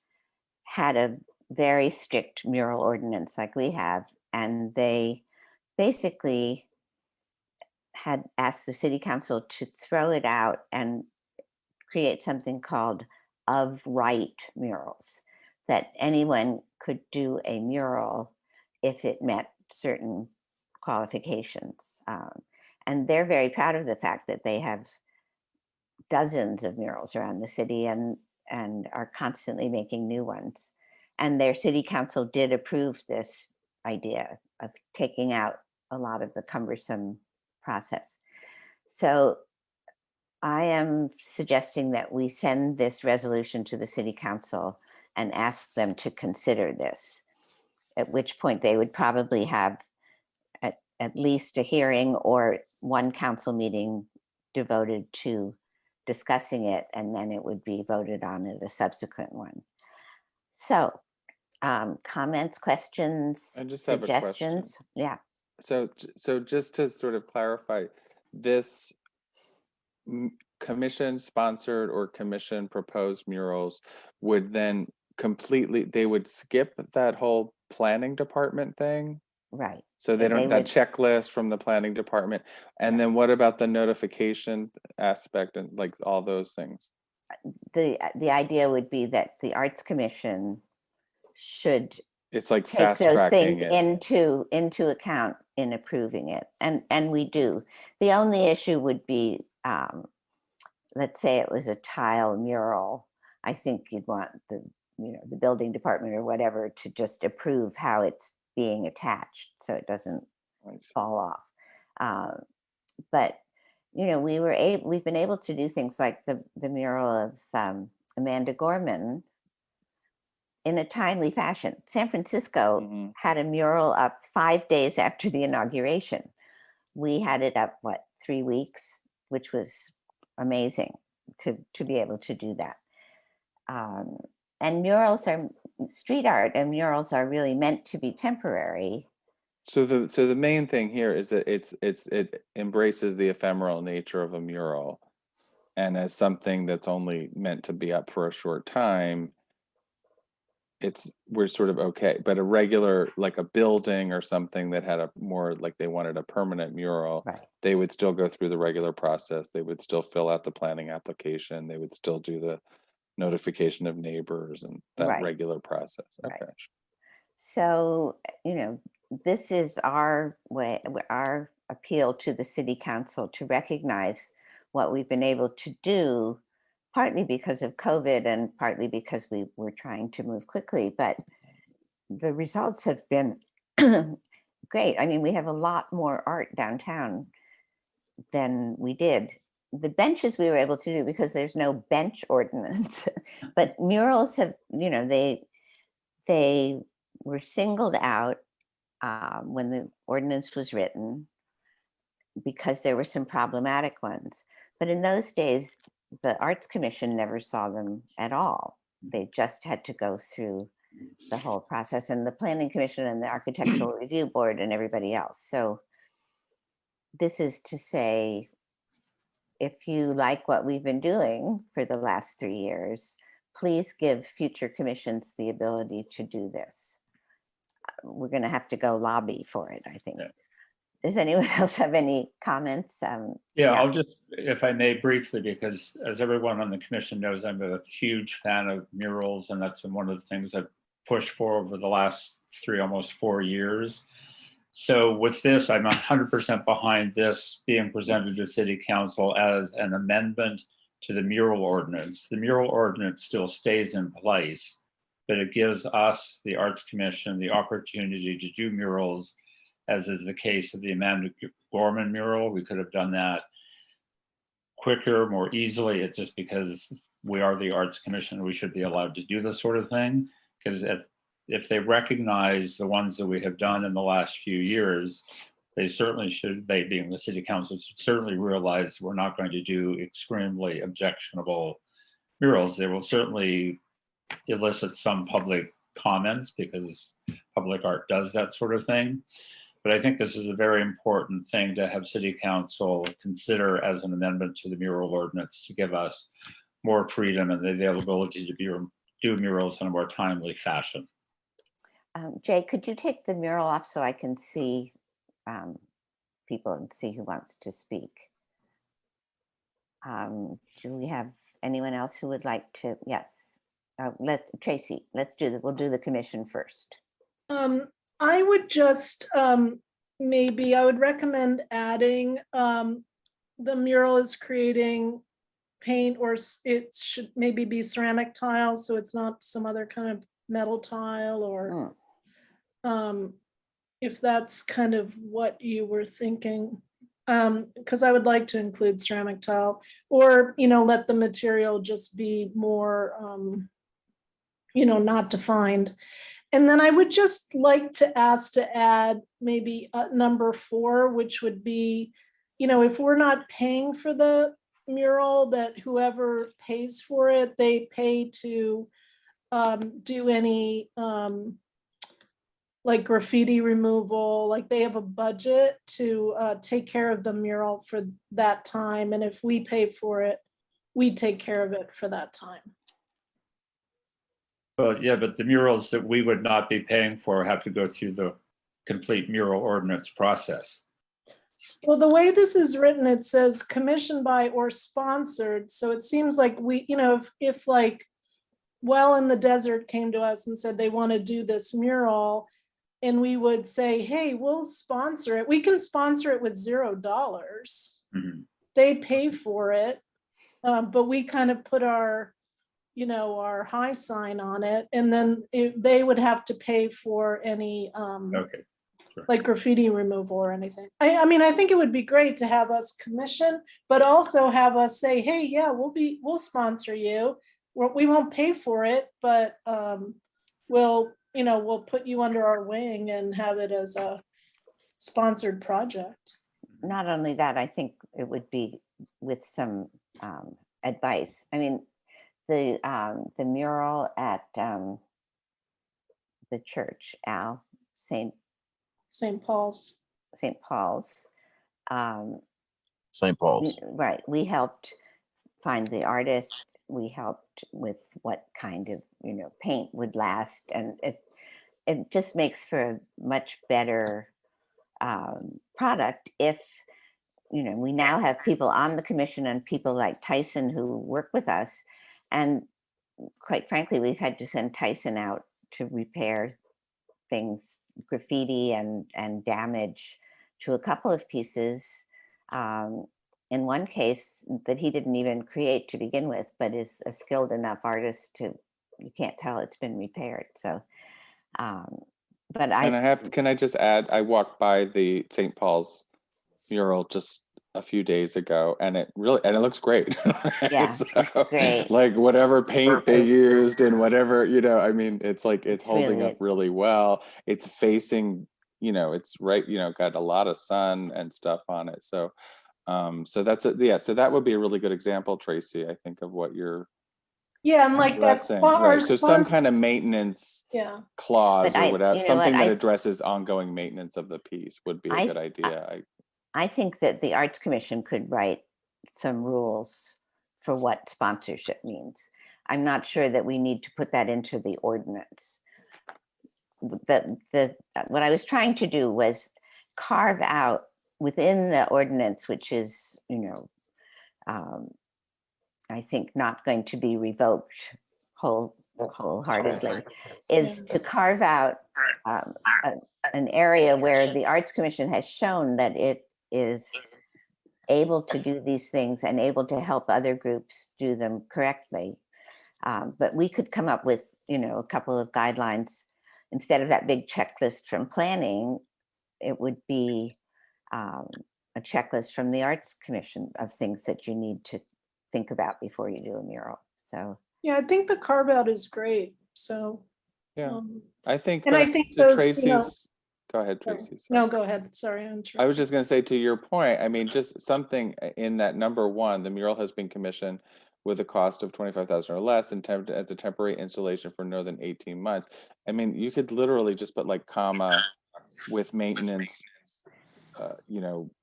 had a very strict mural ordinance like we have, and they basically had asked the city council to throw it out and create something called of right murals, that anyone could do a mural if it met certain qualifications. And they're very proud of the fact that they have dozens of murals around the city and are constantly making new ones. And their city council did approve this idea of taking out a lot of the cumbersome process. So I am suggesting that we send this resolution to the city council and ask them to consider this, at which point they would probably have at least a hearing or one council meeting devoted to discussing it, and then it would be voted on at a subsequent one. So comments, questions, I just have a question. suggestions? Yeah. So just to sort of clarify, this commission sponsored or commission proposed murals would then they would skip that whole planning department thing? Right. So they don't, that checklist from the planning department. And then what about the notification aspect and like all those things? The idea would be that the Arts Commission should It's like take fast those tracking things it. into account in approving it. And we do. The only issue would be, let's say it was a tile mural. I think you'd want the building department or whatever to just approve how it's being attached so it doesn't fall off. But we've been able to do things like the mural of Amanda Gorman in a timely fashion. San Francisco had a mural up 5 days after the inauguration. We had it up 3 weeks, which was amazing to be able to do that. And street art and murals are really meant to be temporary. So the main thing here is that it embraces the ephemeral nature of a mural, and as something that's only meant to be up for a short time, we're sort of okay. But a regular, like a building or something that had a more like they wanted a permanent mural, right, they would still go through the regular process. They would still fill out the planning application. They would still do the notification of neighbors and that regular process. Okay. Right. So, this is our appeal to the city council to recognize what we've been able to do, partly because of COVID and partly because we were trying to move quickly, but the results have been great. I mean, we have a lot more art downtown than we did. The benches we were able to do because there's no bench ordinance, but murals have, they were singled out when the ordinance was written because there were some problematic ones. But in those days, the Arts Commission never saw them at all. They just had to go through the whole process, and the Planning Commission and the Architectural Review Board and everybody else. So this is to say, if you like what we've been doing for the last 3 years, please give future commissions the ability to do this. We're going to have to go lobby for it, I think. Yeah. Does anyone else have any comments? Yeah, I'll just, if I may briefly, because as everyone on the commission knows, I'm a huge fan of murals, and that's been one of the things I've pushed for over the last almost 4 years. So with this, I'm 100% behind this being presented to City Council as an amendment to the mural ordinance. The mural ordinance still stays in place, but it gives us, the Arts Commission, the opportunity to do murals, as is the case of the Amanda Gorman mural. We could have done that quicker, more easily. It's just because we are the Arts Commission, we should be allowed to do this sort of thing. Because if they recognize the ones that we have done in the last few years, they certainly should, they being the City Council, should certainly realize we're not going to do extremely objectionable murals. They will certainly elicit some public comments because public art does that sort of thing. But I think this is a very important thing to have City Council consider as an amendment to the mural ordinance to give us more freedom and the availability to do murals in a more timely fashion. Jay, could you take the mural off so I can see people and see who wants to speak? Do we have anyone else who would like to? Yes. Tracy, we'll do the commission first. I would just maybe I would recommend adding the mural is creating paint, or it should maybe be ceramic tile, so it's not some other kind of metal tile, or if that's kind of what you were thinking, because I would like to include ceramic tile, or let the material just be more not defined. And then I would just like to ask to add maybe number 4, which would be, if we're not paying for the mural, that whoever pays for it, they pay to do any like graffiti removal, like they have a budget to take care of the mural for that time. And if we pay for it, we take care of it for that time. Well, yeah, but the murals that we would not be paying for have to go through the complete mural ordinance process. Well, the way this is written, it says commissioned by or sponsored. So it seems like we, if like Well in the Desert came to us and said they want to do this mural, and we would say, hey, we'll sponsor it. We can sponsor it with $0. Mm-hmm. They pay for it, but we kind of put our high sign on it, and then they would have to pay for any Okay. Sure. like graffiti removal or anything. I mean, I think it would be great to have us commission, but also have us say, hey, yeah, we'll sponsor you. We won't pay for it, but we'll put you under our wing and have it as a sponsored project. Not only that, I think it would be with some advice. I mean, the mural at the church, St. Paul's. St. Paul's. St. Paul's. Right. We helped find the artist. We helped with what kind of paint would last, and it just makes for a much better product if we now have people on the commission and people like Tyson who work with us. And quite frankly, we've had to send Tyson out to repair things, graffiti and damage to a couple of pieces. In one case that he didn't even create to begin with, but is a skilled enough artist you can't tell it's been repaired. So, can I just add, I walked by the St. Paul's mural just a few days ago, and it looks great. Yeah, so, it's great. Like whatever paint they used and whatever, I mean, it's like it's holding really up really well. It's facing, it's right, got a lot of sun and stuff on it. So so that's so that would be a really good example, Tracy, I think, of what you're and like that's right. So some kind of maintenance clause or whatever, something that addresses ongoing maintenance of the piece would be a good idea. I think that the Arts Commission could write some rules for what sponsorship means. I'm not sure that we need to put that into the ordinance. What I was trying to do was carve out within the ordinance, which is, I think not going to be revoked wholeheartedly, is to carve out an area where the Arts Commission has shown that it is able to do these things and able to help other groups do them correctly. But we could come up with, a couple of guidelines. Instead of that big checklist from planning, it would be a checklist from the Arts Commission of things that you need to think about before you do a mural. So Yeah, I think the carve out is great. So. Yeah. um, I think, And but I think to those, Tracy's, go ahead, oh, Tracy. sorry. no, go ahead. Sorry, I'm I was just going to say, to your point, I mean, just something in that number one, the mural has been commissioned with a cost of 25,000 or less and as a temporary installation for no than 18 months. I mean, you could literally just put like comma with maintenance,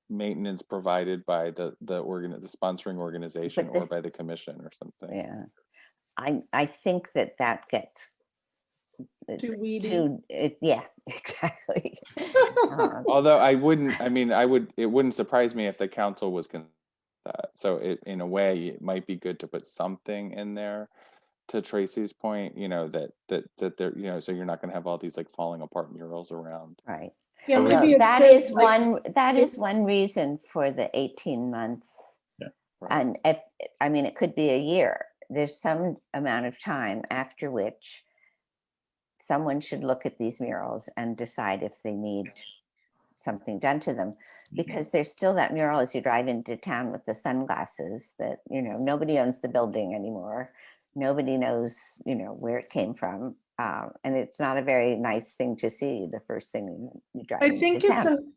maintenance provided by the sponsoring organization But or by the commission or something. yeah, I think that gets too weedy. yeah, exactly. Although it wouldn't surprise me if the council was that. So in a way, it might be good to put something in there, to Tracy's point, that there, so you're not going to have all these like falling apart murals around. Right. Yeah, Well, maybe it That says, is like, that is one reason for the 18 months. Yeah, right. And it could be a year. There's some amount of time after which someone should look at these murals and decide if they need something done to them, because there's still that mural as you drive into town with the sunglasses that, nobody owns the building anymore. Nobody knows, where it came from. And it's not a very nice thing to see the first thing you drive I into think town.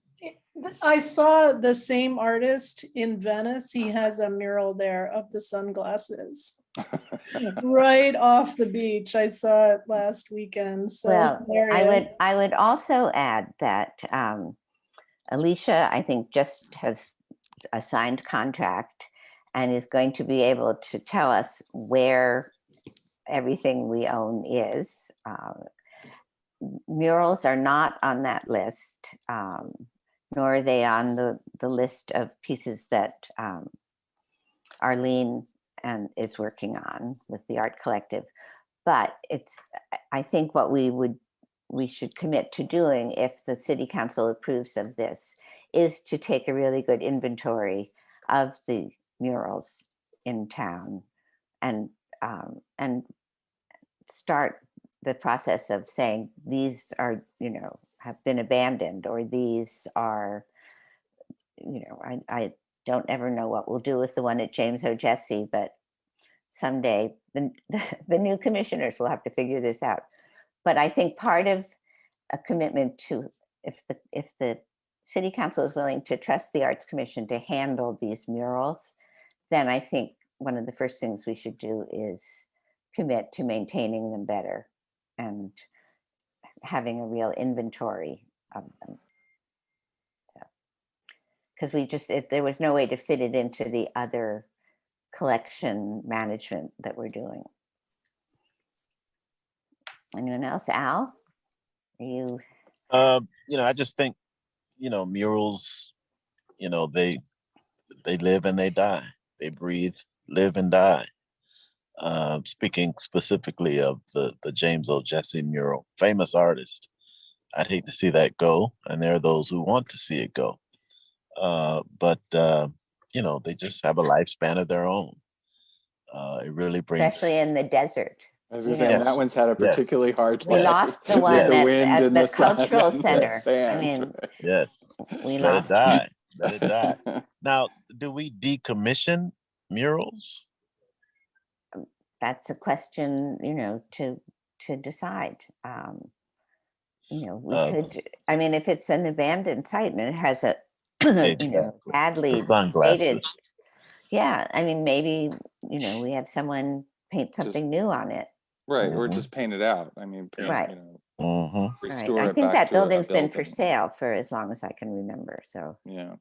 I saw the same artist in Venice. He has a mural there of the sunglasses right off the beach. I saw it last weekend. So Well, hilarious. I would also add that Alicia, I think, just has a signed contract and is going to be able to tell us where everything we own is. Murals are not on that list, nor are they on the list of pieces that Arlene is working on with the Art Collective. But I think what we should commit to doing, if the city council approves of this, is to take a really good inventory of the murals in town and start the process of saying these are, have been abandoned, or these are, I don't ever know what we'll do with the one at James O'Jesse, but someday the new commissioners will have to figure this out. But I think part of a commitment to, if the city council is willing to trust the Arts Commission to handle these murals, then I think one of the first things we should do is commit to maintaining them better and having a real inventory of them. Because there was no way to fit it into the other collection management that we're doing. Anyone else? Al? Are you? I just think, murals, they live and they die. They breathe, live and die. Speaking specifically of the James O'Jesse mural, famous artist, I'd hate to see that go, and there are those who want to see it go. But they just have a lifespan of their own. It really brings, Especially in the desert. I was just saying that one's had a particularly hard We day. lost the one with the wind at and the the sun cultural and the center. I sand. mean, yes, we let lost. it die. Let it die. Now, do we decommission murals? That's a question, to decide. We could. I mean, if it's an abandoned site and it has a, badly The sunglasses. dated. Yeah, I mean, maybe we have someone paint something new on it. Right, or just paint it out. I mean, Right. Mhm. restore Right. I it think back that to a building's been for building. sale for as long as I can remember. So, Yeah.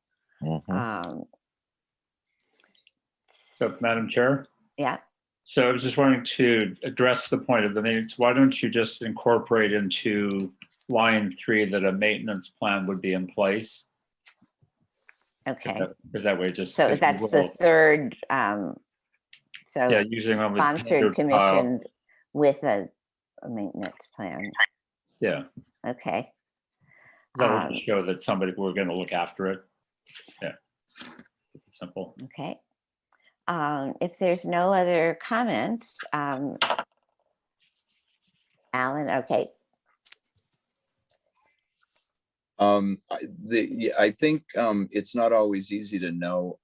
So, Madam Chair? Yeah. So I was just wanting to address the point of the minutes. Why don't you just incorporate into line 3 that a maintenance plan would be in place? Okay. Because that way just. So that's the third. So yeah, using only sponsored standard commission with a maintenance plan. Yeah, Okay. that would just show that we're going to look after it. Yeah, simple. Okay. If there's no other comments, Alan, okay. I think it's not always easy to know,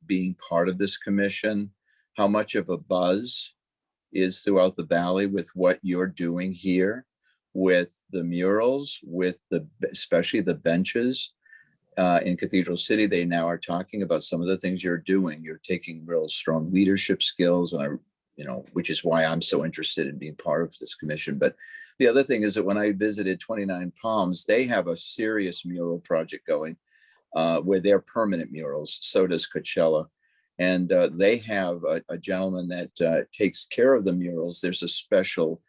being part of this commission, how much of a buzz is throughout the valley with what you're doing here, with the murals, with especially the benches. In Cathedral City, they now are talking about some of the things you're doing. You're taking real strong leadership skills, and which is why I'm so interested in being part of this commission. But the other thing is that when I visited 29 Palms, they have a serious mural project going, where they're permanent murals. So does Coachella. And they have a gentleman that takes care of the murals. There's a special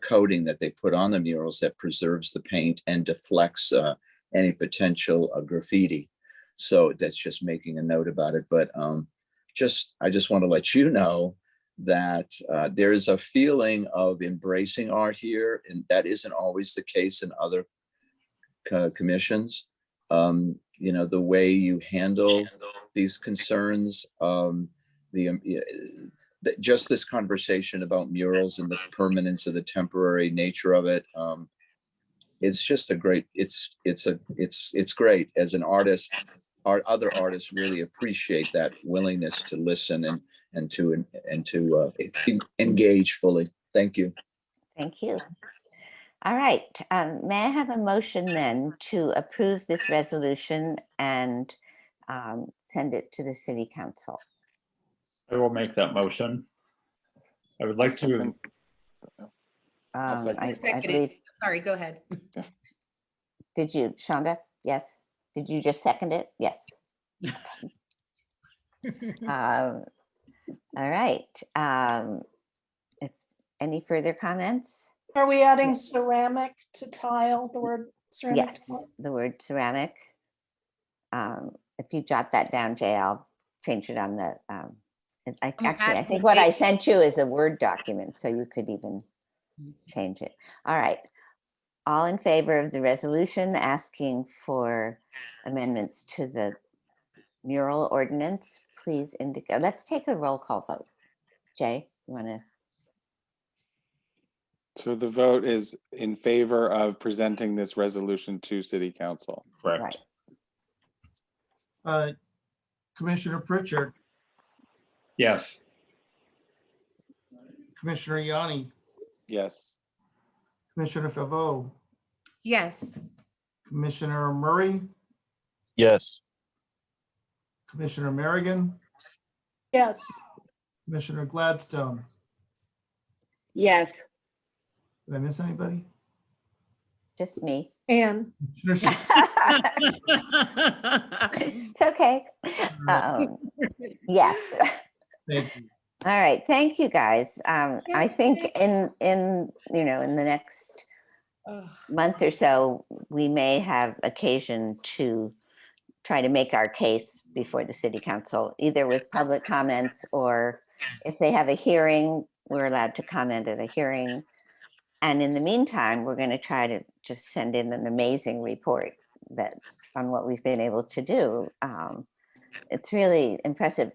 coating that they put on the murals that preserves the paint and deflects any potential graffiti. So that's just making a note about it. But I just want to let you know that there is a feeling of embracing art here, and that isn't always the case in other commissions. The way you handle these concerns, just this conversation about murals and the permanence of the temporary nature of it. It's just a great, it's great as an artist. Other artists really appreciate that willingness to listen and to engage fully. Thank you. Thank you. All right. May I have a motion then to approve this resolution and send it to the city council? I will make that motion. I would like to. I Second believe, it. Sorry, go ahead. did you, Shonda? Yes. Did you just second it? Yes. All right. If any further comments? Are we adding ceramic to tile, the word ceramic? Yes, the word ceramic. If you jot that down, Jay, I'll change it on the, actually, I think what I sent you is a Word document, so you could even change it. All right. All in favor of the resolution asking for amendments to the mural ordinance, please indicate. Let's take a roll call vote. Jay, you want to? So the vote is in favor of presenting this resolution to City Council. Correct. Right. Commissioner Pritchard, Yes. Commissioner Yanni, Yes. Commissioner Favreau, Yes. Commissioner Murray, Yes. Commissioner Merrigan, Yes. Commissioner Gladstone. Yes. Did I miss anybody? Just me. Anne. Commissioner It's okay. Yes. Thank you. All right. Thank you, guys. I think in the next month or so, we may have occasion to try to make our case before the city council, either with public comments, or if they have a hearing, we're allowed to comment at a hearing. And in the meantime, we're going to try to just send in an amazing report on what we've been able to do. It's really impressive.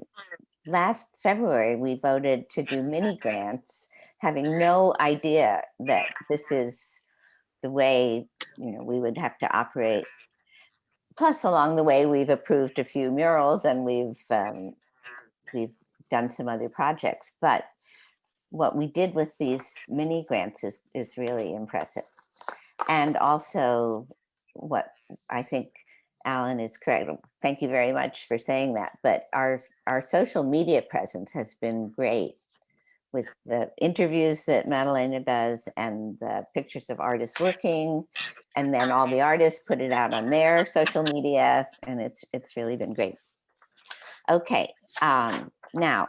Last February, we voted to do mini grants, having no idea that this is the way we would have to operate. Plus, along the way, we've approved a few murals and we've done some other projects. But what we did with these mini grants is really impressive. And also, what I think Alan is correct. Thank you very much for saying that. But our social media presence has been great, with the interviews that Madalena does and the pictures of artists working, and then all the artists put it out on their social media, and it's really been great. Okay, now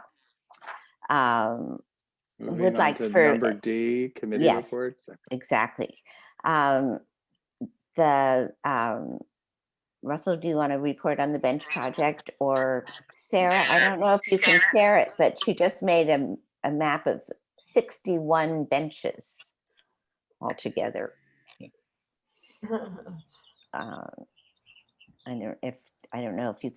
Moving on to number D, committee reports. Exactly. Russell, do you want to report on the bench project? Or Sarah, I don't know if you can share it, but she just made a map of 61 benches altogether. I don't know if you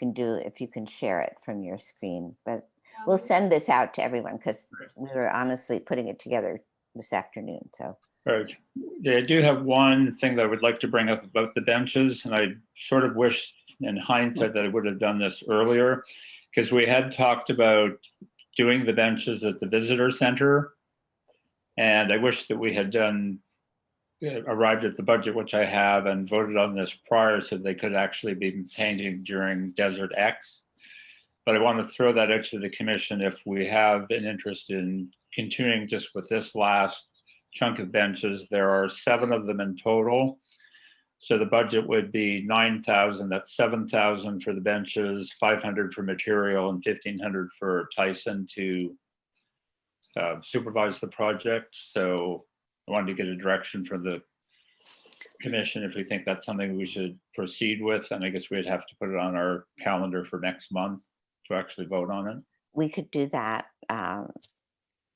can share it from your screen, but we'll send this out to everyone because we were honestly putting it together this afternoon. So. Right. Yeah, I do have one thing that I would like to bring up about the benches, and I sort of wish in hindsight that I would have done this earlier, because we had talked about doing the benches at the visitor center. And I wish that we had arrived at the budget, which I have, and voted on this prior so they could actually be painting during Desert X. But I want to throw that out to the commission if we have an interest in continuing just with this last chunk of benches. There are 7 of them in total. So the budget would be 9,000. That's 7,000 for the benches, 500 for material, and 1,500 for Tyson to supervise the project. So I wanted to get a direction from the commission if we think that's something we should proceed with. And I guess we'd have to put it on our calendar for next month to actually vote on it. We could do that.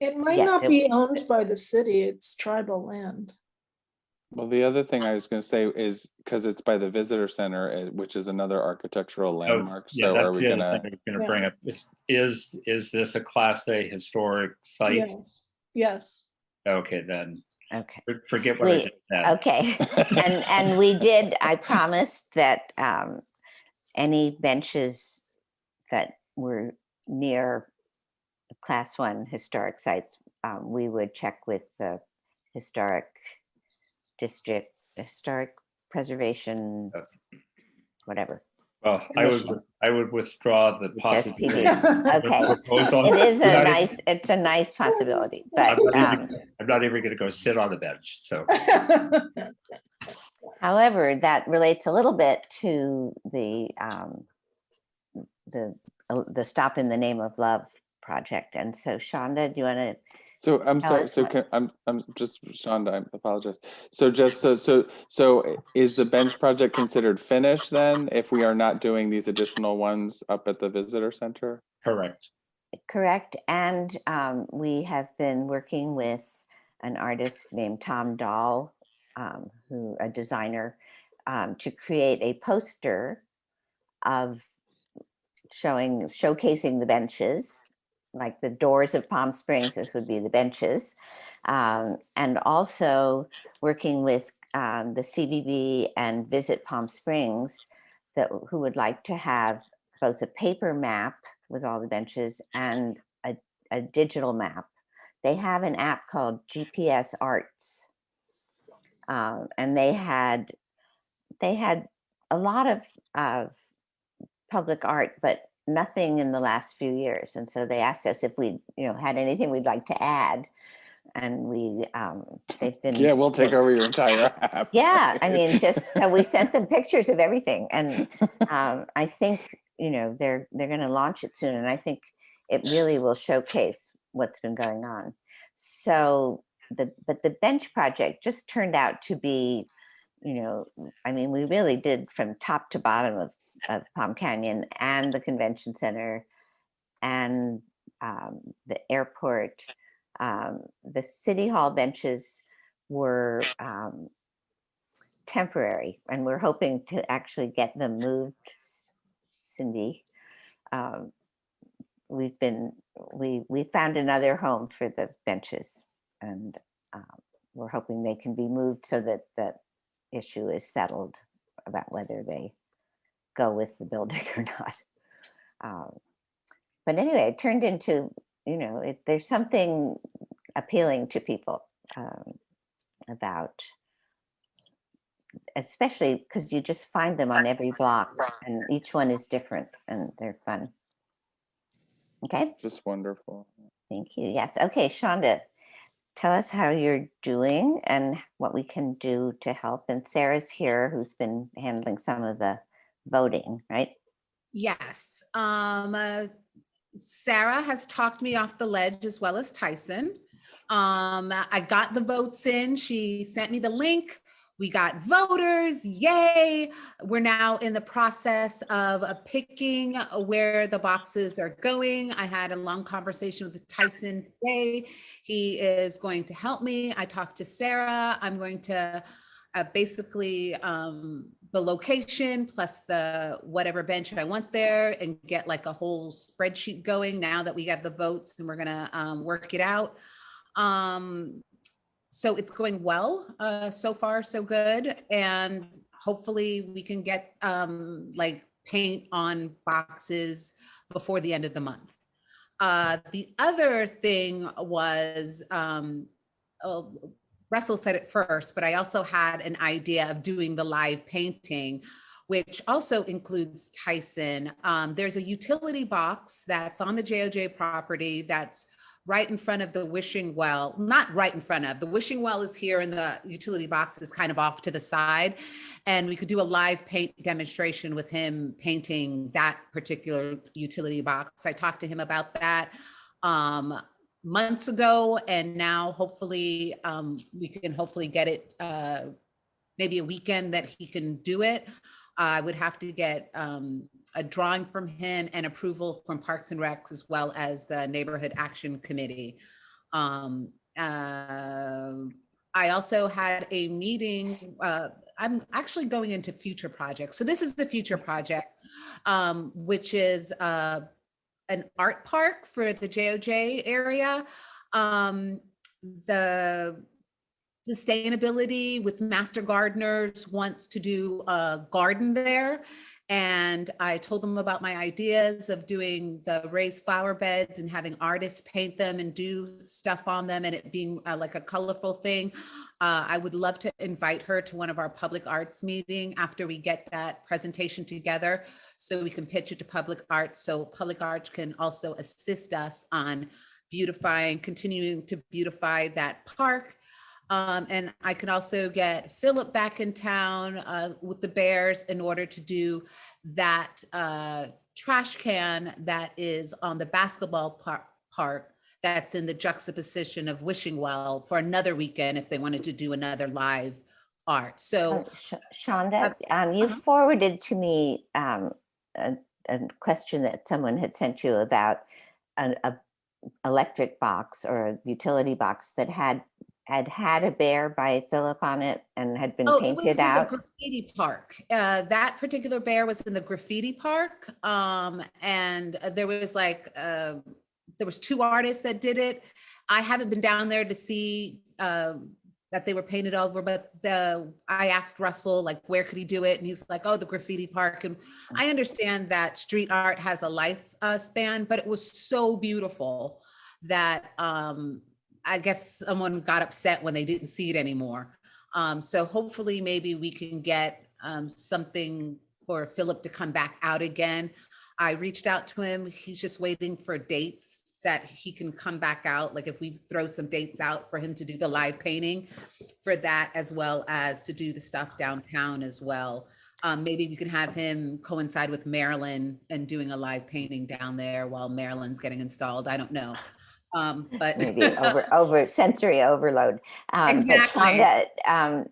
It might Yes, not it- be owned by the city, it's tribal land. Well, the other thing I was going to say is because it's by the visitor center, which is another architectural landmark. Yeah, So are that's we the going other to? thing I was going to bring up. Is this a Class A historic site? Yes, yes. Okay, then Okay. forget what I just said. Okay. And we did, I promised that any benches that were near Class 1 historic sites, we would check with the historic district, historic preservation, whatever. Well, I would withdraw the possibility. SPV. Okay. Proposal. It is I'm it's a nice possibility, but I'm not even going to go sit on a bench. So however, that relates a little bit to the Stop in the Name of Love project. And so Shonda, do you want to? So I'm Tell sorry. us So what- I'm just Shonda. I apologize. So just so is the bench project considered finished then? If we are not doing these additional ones up at the visitor center? correct. Correct. And we have been working with an artist named Tom Dahl, who a designer, to create a poster of showcasing the benches, like the doors of Palm Springs. This would be the benches, and also working with the CVB and Visit Palm Springs, who would like to have both a paper map with all the benches and a digital map. They have an app called GPS Arts, and they had a lot of public art, but nothing in the last few years. And so they asked us if we, had anything we'd like to add, and they've been. Yeah, we'll take over your entire app. Yeah, I mean, so we sent them pictures of everything, and I think they're going to launch it soon, and I think it really will showcase what's been going on. So but the bench project just turned out to be, I mean, we really did from top to bottom of Palm Canyon and the convention center and the airport. The city hall benches were temporary, and we're hoping to actually get them moved, Cindy. We found another home for the benches, and we're hoping they can be moved so that that issue is settled about whether they go with the building or not. But anyway, it turned into, there's something appealing to people about, especially because you just find them on every block, and each one is different and they're fun. Okay. Just wonderful. Thank you. Yes. Okay, Shonda, tell us how you're doing and what we can do to help. And Sarah's here, who's been handling some of the voting, right? Yes. Sarah has talked me off the ledge as well as Tyson. I got the votes in. She sent me the link. We got voters, yay. We're now in the process of picking where the boxes are going. I had a long conversation with Tyson today. He is going to help me. I talked to Sarah. I'm going to basically the location plus the whatever bench I want there and get like a whole spreadsheet going now that we have the votes, and we're gonna work it out. So it's going well. So far, so good. And hopefully we can get like paint on boxes before the end of the month. The other thing was, Russell said it first, but I also had an idea of doing the live painting, which also includes Tyson. There's a utility box that's on the JOJ property that's right in front of the wishing well, not right in front of, the wishing well is here and the utility box is kind of off to the side. And we could do a live paint demonstration with him painting that particular utility box. I talked to him about that months ago, and now hopefully we can hopefully get it maybe a weekend that he can do it. I would have to get a drawing from him and approval from Parks and Recs, as well as the Neighborhood Action Committee. I also had a meeting. I'm actually going into future projects. So this is the future project, which is an art park for the JOJ area. The sustainability with Master Gardeners wants to do a garden there. And I told them about my ideas of doing the raised flower beds and having artists paint them and do stuff on them, and it being like a colorful thing. I would love to invite her to one of our public arts meeting after we get that presentation together, so we can pitch it to public arts, so public arts can also assist us on beautifying, continuing to beautify that park. And I can also get Philip back in town with the Bears in order to do that trash can that is on the basketball park that's in the juxtaposition of Wishing Well for another weekend if they wanted to do another live art. So Shonda, you forwarded to me a question that someone had sent you about an electric box or a utility box that had a bear by Philip on it and had been painted it was out. in the graffiti park. That particular bear was in the graffiti park. And there was like, there was 2 artists that did it. I haven't been down there to see that they were painted over, but I asked Russell, like, where could he do it? And he's like, oh, the graffiti park. And I understand that street art has a life span, but it was so beautiful that I guess someone got upset when they didn't see it anymore. So hopefully maybe we can get something for Philip to come back out again. I reached out to him. He's just waiting for dates that he can come back out. Like if we throw some dates out for him to do the live painting for that, as well as to do the stuff downtown as well. Maybe we can have him coincide with Marilyn and doing a live painting down there while Marilyn's getting installed. I don't know. But maybe over sensory overload. Exactly. But Shonda,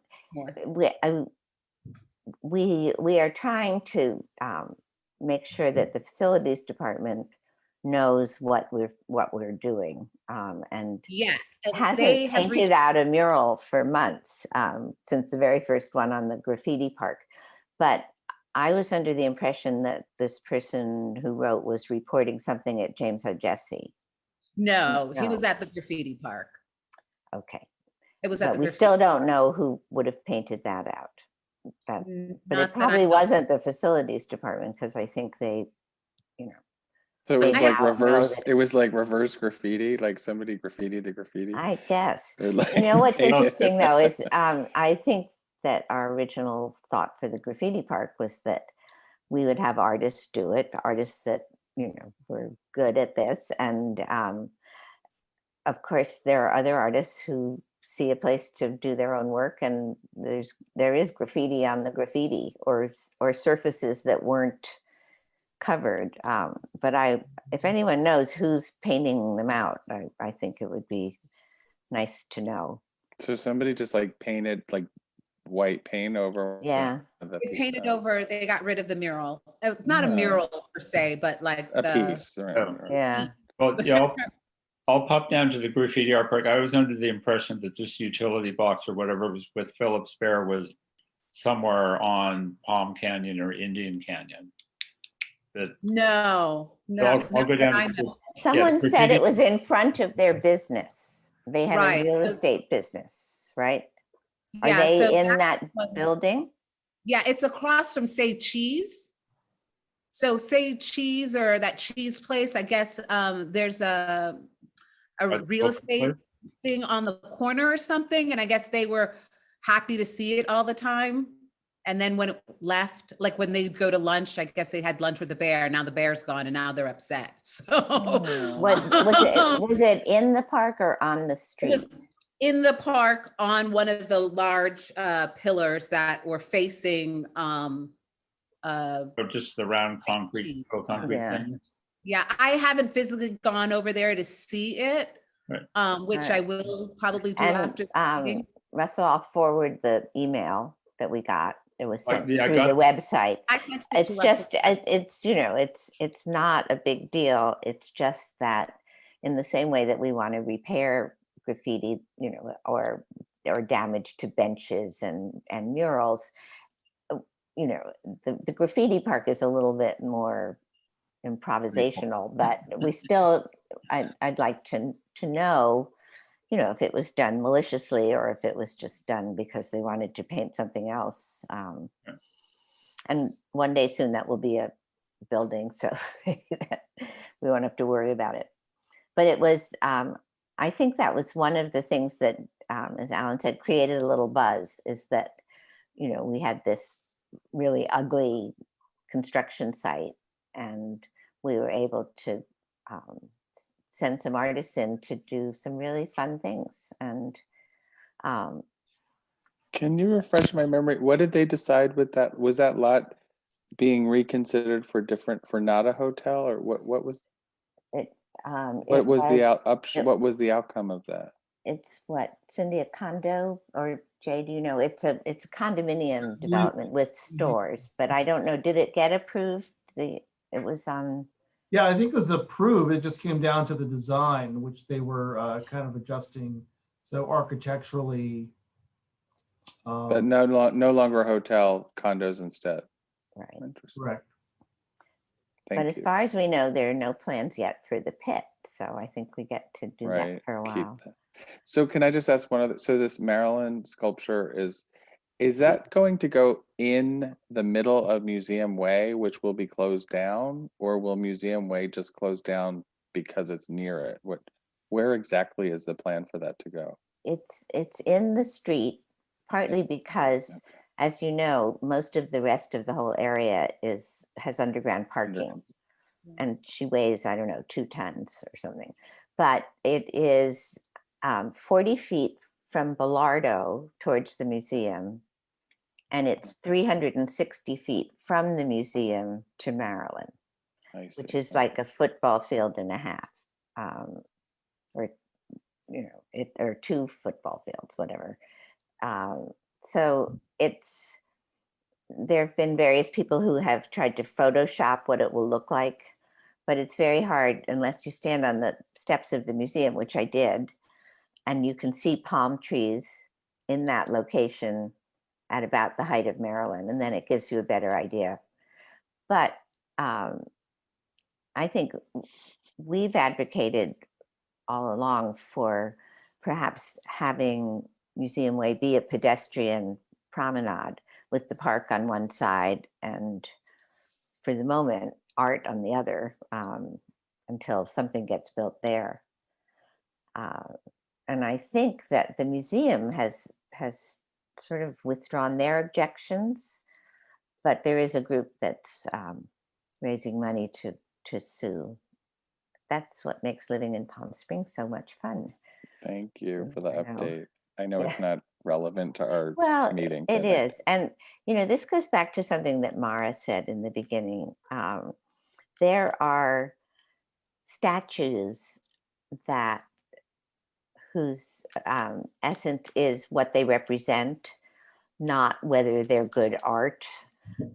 we are trying to make sure that the facilities department knows what we're doing, and yes, hasn't painted out a mural for months, since the very first one on the graffiti park. But I was under the impression that this person who wrote was reporting something at James O. Jesse. No, he was at the graffiti park. Okay. It was at But the we graffiti still don't know who would have painted that out. But Not it probably wasn't the facilities department, because I think they, So it was they like now know reverse. that- It was like reverse graffiti, like somebody graffitied the graffiti. I guess. Or like- You know what's interesting though is I think that our original thought for the graffiti park was that we would have artists do it, artists that were good at this, and of course there are other artists who see a place to do their own work, and there is graffiti on the graffiti or surfaces that weren't covered. But if anyone knows who's painting them out, I think it would be nice to know. So somebody just like painted, like white paint over. Yeah. the They piece painted out. over, they got rid of the mural. Not a Yeah. mural per se, but like A the. piece. Right, Oh. right. Yeah. Well, yeah, I'll pop down to the graffiti art park. I was under the impression that this utility box or whatever was with Phillips Bear was somewhere on Palm Canyon or Indian Canyon. That No, so no. I'll go not that down I to know. Someone said graffiti- it was in front of their business. They had a Right. real estate business, right? Are Yeah, so they in that's that what- building? Yeah, it's across from Say Cheese. So Say Cheese or that cheese place, I guess there's a real estate thing on the corner or something. And I guess they were happy to see it all the time. And then when it left, like when they go to lunch, I guess they had lunch with the bear. Now the bear's gone and now they're upset. So What was it in the park or on the it street? was in the park on one of the large pillars that were facing or just the round concrete, faux concrete Yeah. thing. yeah, I haven't physically gone over there to see it, Right. which I Right. will probably do And after the meeting. Russell, I'll forward the email that we got. It was sent yeah, I through the got- website. I sent it to It's Russell. just, it's, you know, it's not a big deal. It's just that in the same way that we want to repair graffiti, you know, or damage to benches and murals, you know, the graffiti park is a little bit more improvisational, but we still, I'd like to know, you know, if it was done maliciously or if it was just done because they wanted to paint something else. And one day soon that will be a building, so we won't have to worry about it. But it was, I think that was one of the things that, as Alan said, created a little buzz, is that, you know, we had this really ugly construction site and we were able to send some artists in to do some really fun things. And Can you refresh my memory? What did they decide with that? Was that lot being reconsidered for not a hotel, or what was it, what was the it- what was the outcome of that? it's what, Cindy, a condo, or Jay, do you know? It's a condominium development with stores, but I don't know, did it get approved? It was on. Yeah, I think it was approved. It just came down to the design, which they were kind of adjusting. So architecturally. But no longer hotel, condos instead. Right. Interesting. Correct. But as far as we know, there are no plans yet for the pit. So I think we get to do that for a while. So can I just ask one other? So this Maryland sculpture is that going to go in the middle of Museum Way, which will be closed down, or will Museum Way just close down because it's near it? Where exactly is the plan for that to go? It's in the street, partly because, as you know, most of the rest of the whole area has underground parking. And she weighs, I don't know, 2 tons or something. But it is 40 feet from Bellardo towards the museum. And it's 360 feet from the museum to Maryland, which is like a football field and a half, or, you know, or 2 football fields, whatever. So there have been various people who have tried to Photoshop what it will look like, but it's very hard unless you stand on the steps of the museum, which I did, and you can see palm trees in that location at about the height of Maryland, and then it gives you a better idea. But I think we've advocated all along for perhaps having Museum Way be a pedestrian promenade with the park on one side and, for the moment, art on the other, until something gets built there. And I think that the museum has sort of withdrawn their objections, but there is a group that's raising money to sue. That's what makes living in Palm Springs so much fun. Thank you for the update. I know Yeah. it's not relevant to our meeting. It is. And, you know, this goes back to something that Mara said in the beginning. There are statues whose essence is what they represent, not whether they're good art.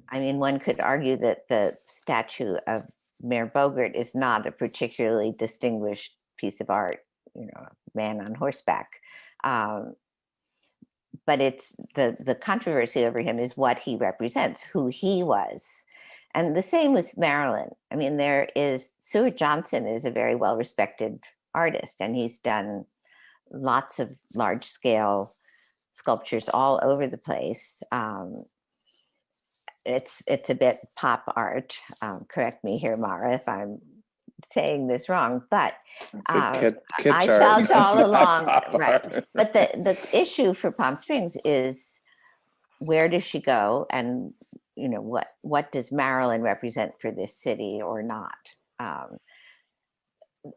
I mean, one could argue that the statue of Mayor Bogart is not a particularly distinguished piece of art, you know, a man on horseback. But it's the controversy over him is what he represents, who he was. And the same with Marilyn. I mean, Stuart Johnson is a very well-respected artist, and he's done lots of large-scale sculptures all over the place. It's a bit pop art. Correct me here, Mara, if I'm saying this wrong, but It's a kitsch I art, felt all not along, pop right. art. But the issue for Palm Springs is, where does she go, and you know what does Marilyn represent for this city or not?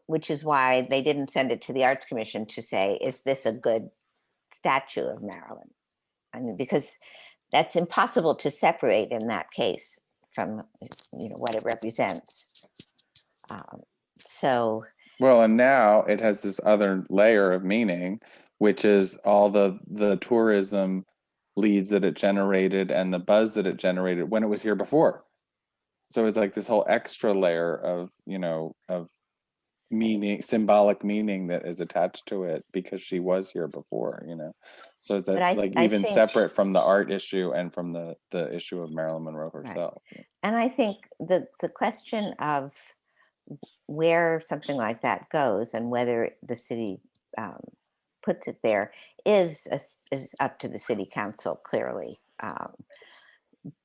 Which is why they didn't send it to the Arts Commission to say, is this a good statue of Marilyn? I mean, because that's impossible to separate in that case from, you know, what it represents. So Well, and now it has this other layer of meaning, which is all the tourism leads that it generated and the buzz that it generated when it was here before. So it's like this whole extra layer of, you know, of meaning, symbolic meaning that is attached to it because she was here before, you know. So that like I even think, separate from the art issue and from the issue of Marilyn Monroe herself. Right. And I think the question of where something like that goes and whether the city puts it there is up to the city council, clearly.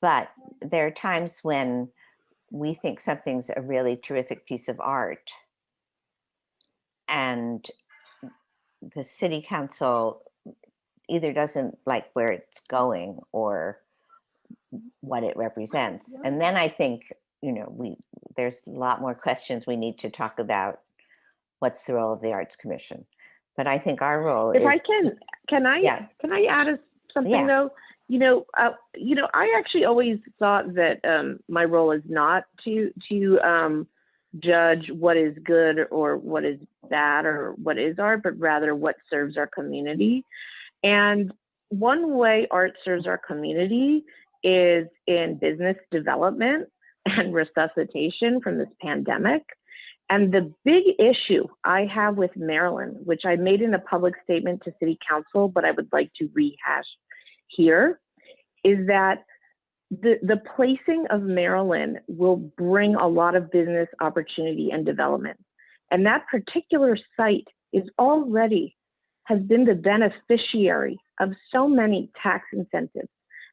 But there are times when we think something's a really terrific piece of art, and the city council either doesn't like where it's going or what it represents. And then I think, you know, there's a lot more questions we need to talk about. What's the role of the Arts Commission? But I think our role If is. I can I add something though? You know, I actually always thought that my role is not to judge what is good or what is bad or what is art, but rather what serves our community. And one way art serves our community is in business development and resuscitation from this pandemic. And the big issue I have with Marilyn, which I made in a public statement to City Council, but I would like to rehash here, is that the placing of Marilyn will bring a lot of business opportunity and development. And that particular site is already has been the beneficiary of so many tax incentives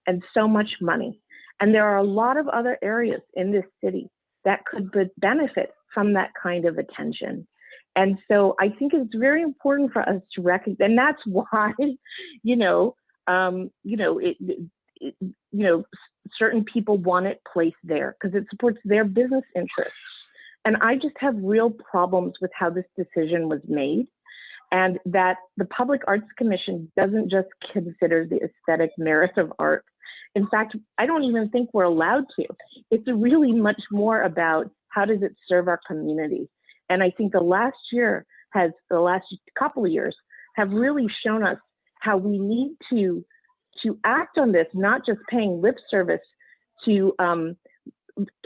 and so much money. And there are a lot of other areas in this city that could benefit from that kind of attention. And so I think it's very important for us to recognize, and that's why, certain people want it placed there because it supports their business interests. And I just have real problems with how this decision was made, and that the Public Arts Commission doesn't just consider the aesthetic merit of art. In fact, I don't even think we're allowed to. It's really much more about how does it serve our community. And I think the last couple of years have really shown us how we need to act on this, not just paying lip service to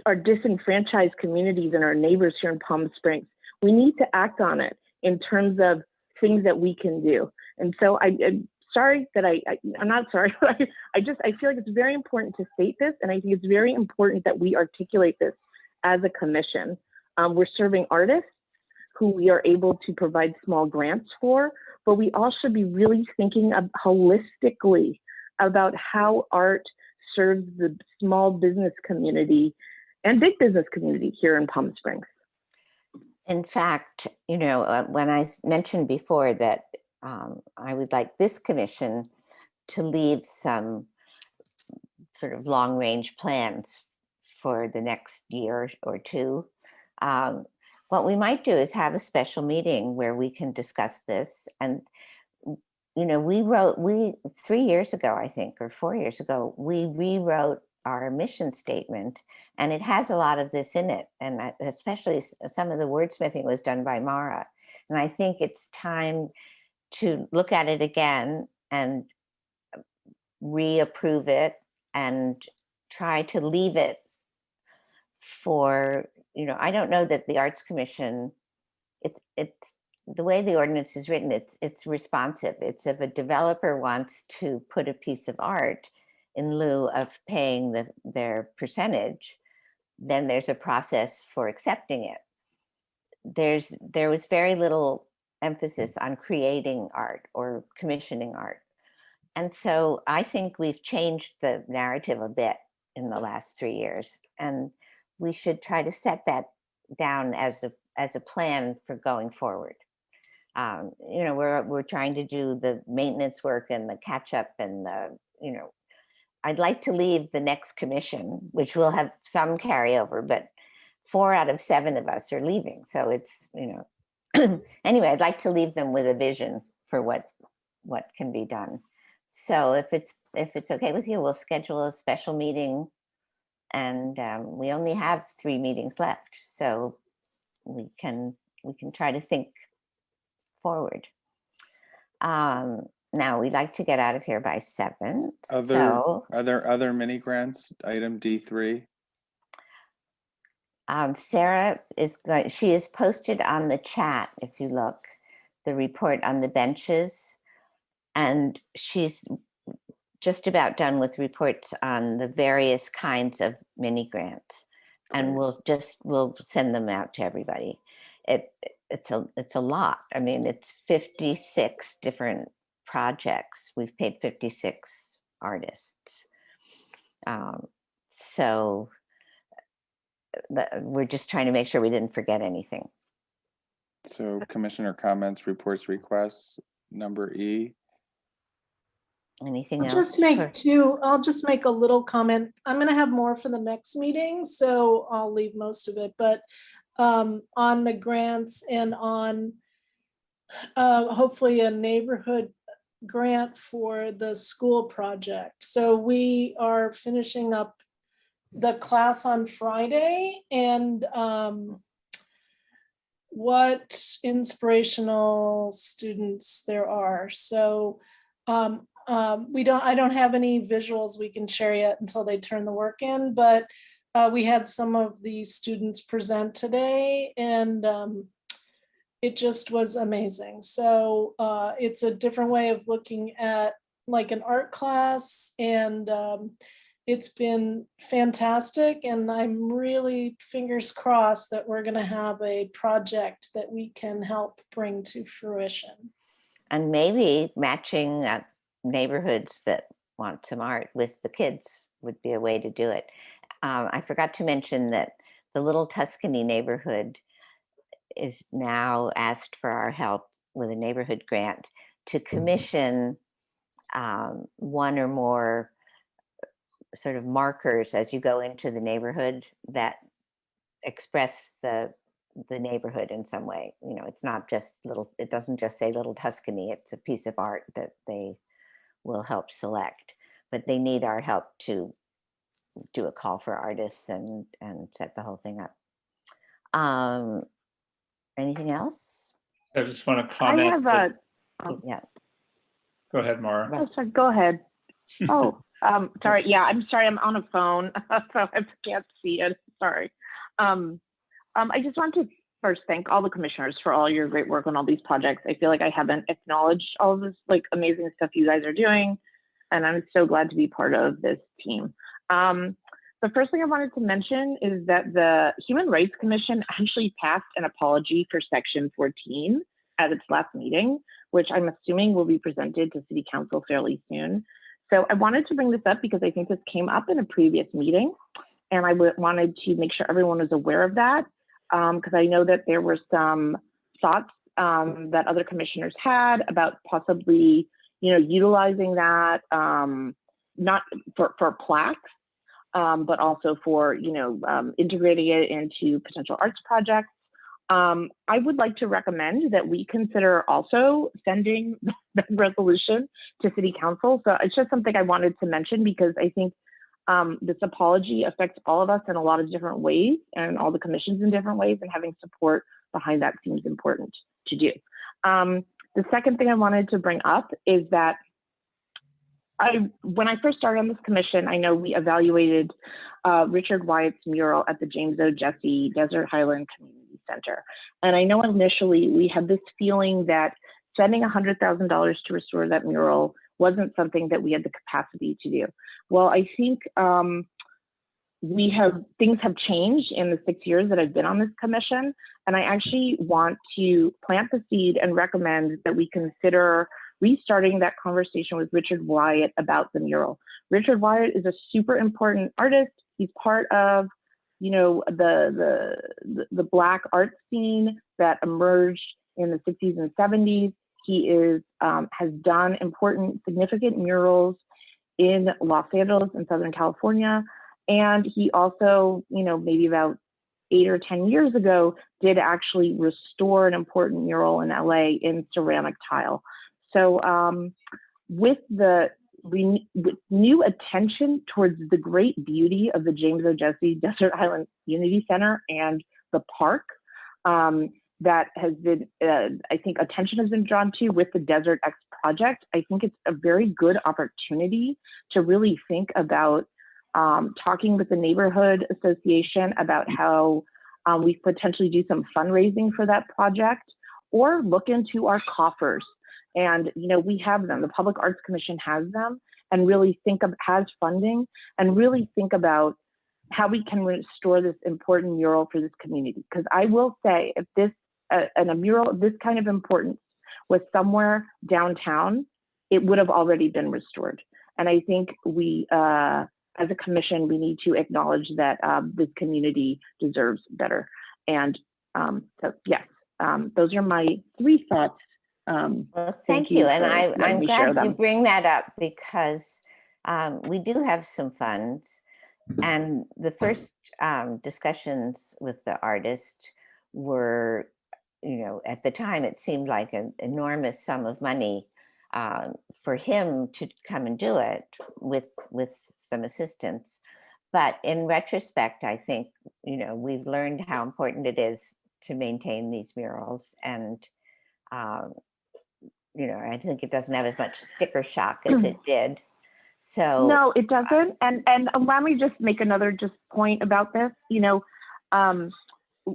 our disenfranchised communities and our neighbors here in Palm Springs. We need to act on it in terms of things that we can do. And so I'm sorry that I'm not sorry, but I feel like it's very important to state this. And I think it's very important that we articulate this as a commission. We're serving artists who we are able to provide small grants for, but we all should be really thinking holistically about how art serves the small business community and big business community here in Palm Springs. In fact, when I mentioned before that I would like this commission to leave some sort of long range plans for the next year or two, what we might do is have a special meeting where we can discuss this. And we 3 years ago, I think, or 4 years ago, we rewrote our mission statement, and it has a lot of this in it. And especially some of the wordsmithing was done by Mara. And I think it's time to look at it again and reapprove it and try to leave it for, I don't know that the Arts Commission, it's the way the ordinance is written, it's responsive. It's if a developer wants to put a piece of art in lieu of paying their percentage, then there's a process for accepting it. There was very little emphasis on creating art or commissioning art. And so I think we've changed the narrative a bit in the last 3 years, and we should try to set that down as a plan for going forward. We're trying to do the maintenance work and the catch up and I'd like to leave the next commission, which will have some carryover, but 4 out of 7 of us are leaving. So it's, anyway, I'd like to leave them with a vision for what can be done. So if it's okay with you, we'll schedule a special meeting, and we only have 3 meetings left, so we can try to think forward. Now we'd like to get out of here by 7. So are there other mini grants? Item D3. Sarah she is posted on the chat, if you look, the report on the benches, and she's just about done with reports on the various kinds of mini grants, and we'll send them out to everybody. It's a lot. I mean, it's 56 different projects. We've paid 56 artists. So we're just trying to make sure we didn't forget anything. So commissioner comments, reports, requests, number E. Anything else? I'll just make a little comment. I'm going to have more for the next meeting, so I'll leave most of it. But on the grants and on hopefully a neighborhood grant for the school project. So we are finishing up the class on Friday, and what inspirational students there are. So I don't have any visuals we can share yet until they turn the work in, but we had some of the students present today, and it just was amazing. So it's a different way of looking at like an art class, and it's been fantastic. And I'm really fingers crossed that we're going to have a project that we can help bring to fruition. And maybe matching neighborhoods that want some art with the kids would be a way to do it. I forgot to mention that the Little Tuscany neighborhood is now asked for our help with a neighborhood grant to commission 1 or more sort of markers as you go into the neighborhood that express the neighborhood in some way. It's not just it doesn't just say Little Tuscany, it's a piece of art that they will help select, but they need our help to do a call for artists and set the whole thing up. Anything else? I just want to comment. Yeah. Go ahead, Maura. Oh, sorry, go ahead. Oh, sorry. Yeah, I'm sorry. I'm on a phone, so I can't see it. Sorry. I just want to first thank all the commissioners for all your great work on all these projects. I feel like I haven't acknowledged all of this like amazing stuff you guys are doing, and I'm so glad to be part of this team. The first thing I wanted to mention is that the Human Rights Commission actually passed an apology for Section 14 at its last meeting, which I'm assuming will be presented to City Council fairly soon. So I wanted to bring this up because I think this came up in a previous meeting, and I wanted to make sure everyone was aware of that, because I know that there were some thoughts that other commissioners had about possibly, utilizing that, not for plaques, but also for, integrating it into potential arts projects. I would like to recommend that we consider also sending the resolution to City Council. So it's just something I wanted to mention because I think this apology affects all of us in a lot of different ways and all the commissions in different ways, and having support behind that seems important to do. The second thing I wanted to bring up is that when I first started on this commission, I know we evaluated Richard Wyatt's mural at the James O. Jesse Desert Highland Community Center. And I know initially we had this feeling that spending $100,000 to restore that mural wasn't something that we had the capacity to do. Well, I think things have changed in the 6 years that I've been on this commission. And I actually want to plant the seed and recommend that we consider restarting that conversation with Richard Wyatt about the mural. Richard Wyatt is a super important artist. He's part of, you know, the Black art scene that emerged in the 60s and 70s. He has done important, significant murals in Los Angeles and Southern California. And he also, you know, maybe about 8 or 10 years ago, did actually restore an important mural in LA in ceramic tile. So with new attention towards the great beauty of the James O. Jesse Desert Island Community Center and the park, that has been, I think attention has been drawn to with the Desert X project, I think it's a very good opportunity to really think about talking with the neighborhood association about how we potentially do some fundraising for that project, or look into our coffers. And, you know, we have them, the Public Arts Commission has them, and really has funding, and really think about how we can restore this important mural for this community. Because I will say, if this, and a mural of this kind of importance was somewhere downtown, it would have already been restored. And I think we, as a commission, we need to acknowledge that this community deserves better. And so, yes, those are my 3 thoughts. Well, thank you. And I'm glad you bring that up, because we do have some funds. And the first discussions with the artist were, you know, at the time it seemed like an enormous sum of money for him to come and do it with some assistance. But in retrospect, I think, you know, we've learned how important it is to maintain these murals. And, you know, I think it doesn't have as much sticker shock as it did. So no, it doesn't. And let me just make another point about this. You know,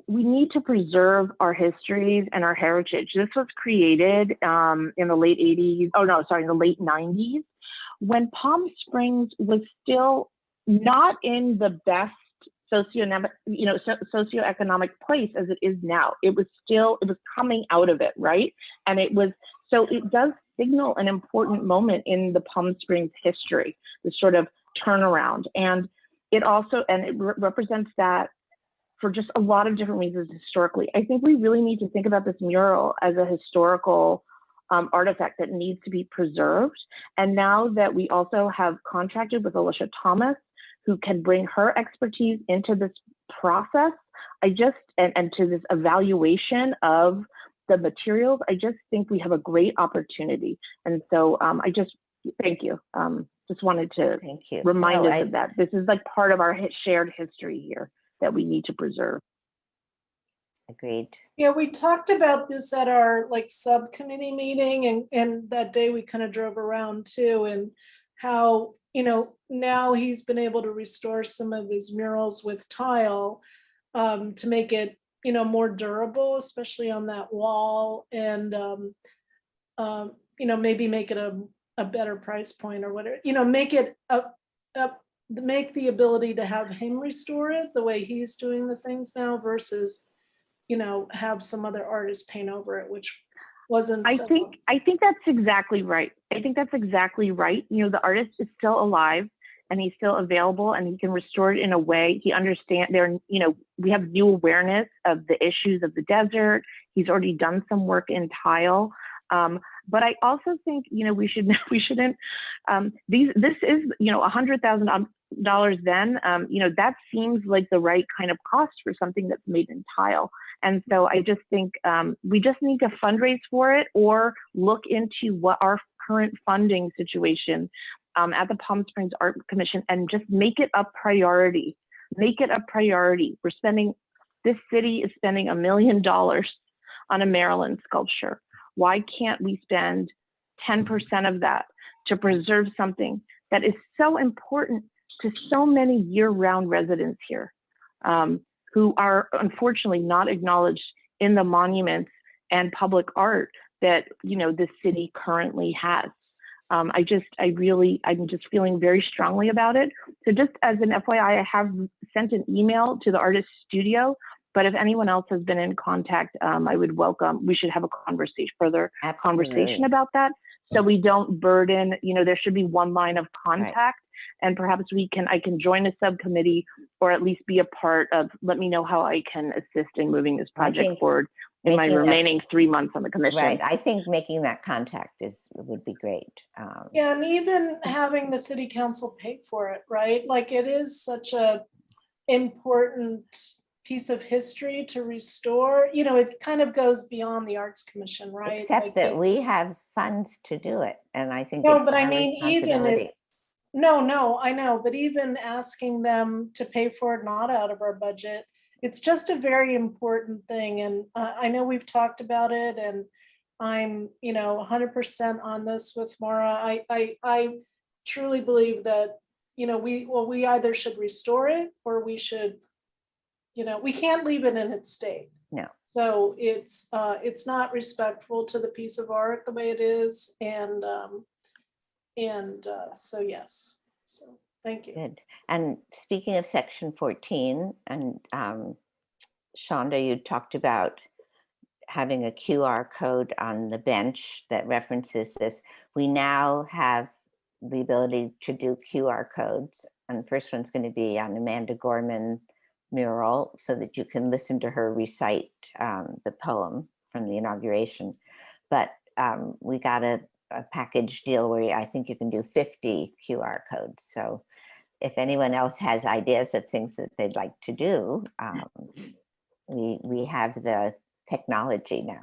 we need to preserve our histories and our heritage. This was created in the late 80s. Oh no, sorry, in the late 90s, when Palm Springs was still not in the best socioeconomic place as it is now. It was coming out of it, right? And so it does signal an important moment in the Palm Springs history, this sort of turnaround. And it represents that for just a lot of different reasons historically. I think we really need to think about this mural as a historical artifact that needs to be preserved. And now that we also have contracted with Alicia Thomas, who can bring her expertise into this process, and to this evaluation of the materials, I just think we have a great opportunity. And so thank you. Just wanted to remind us of that. This is like part of our shared history here that we need to preserve. Agreed. Yeah, we talked about this at our subcommittee meeting, and that day we kind of drove around too, and how, you know, now he's been able to restore some of his murals with tile to make it, you know, more durable, especially on that wall, and you know, maybe make it a better price point or whatever, you know, make it make the ability to have him restore it the way he's doing the things now versus, you know, have some other artist paint over it, which wasn't. I think that's exactly right. I think that's exactly right. You know, the artist is still alive and he's still available, and he can restore it in a way he understands. You know, we have new awareness of the issues of the desert. He's already done some work in tile. But I also think, you know, we shouldn't, this is, you know, $100,000 then, you know, that seems like the right kind of cost for something that's made in tile. And so I just think we just need to fundraise for it, or look into what our current funding situation at the Palm Springs Art Commission, and just make it a priority. Make it a priority. This city is spending $1 million on a Maryland sculpture. Why can't we spend 10% of that to preserve something that is so important to so many year-round residents here, who are unfortunately not acknowledged in the monuments and public art that, you know, the city currently has. I'm just feeling very strongly about it. So just as an FYI, I have sent an email to the artist studio, but if anyone else has been in contact, I would welcome, we should have a further conversation about that. So we don't burden, you know, there should be one line of contact, and perhaps I can join a subcommittee, or at least be a part of, let me know how I can assist in moving this project forward in my remaining 3 months on the commission. Right, I think making that contact would be great. Yeah, and even having the city council pay for it, right? Like, it is such a important piece of history to restore. You know, it kind of goes beyond the Arts Commission, right? Except like that we have funds to do it, and I think no, it's but I our mean, even responsibility. no, I know, but even asking them to pay for it not out of our budget, it's just a very important thing. And I know we've talked about it, and I'm, you know, 100% on this with Mara. I truly believe that, you know, we either should restore it, or we should, you know, we can't leave it in its state. No. So it's not respectful to the piece of art the way it is, and so yes. So thank you. Good. And speaking of section 14, and Shonda, you talked about having a QR code on the bench that references this. We now have the ability to do QR codes, and the first one's going to be on Amanda Gorman mural, so that you can listen to her recite the poem from the inauguration. But we got a package deal where I think you can do 50 QR codes. So if anyone else has ideas of things that they'd like to do, we have the technology now.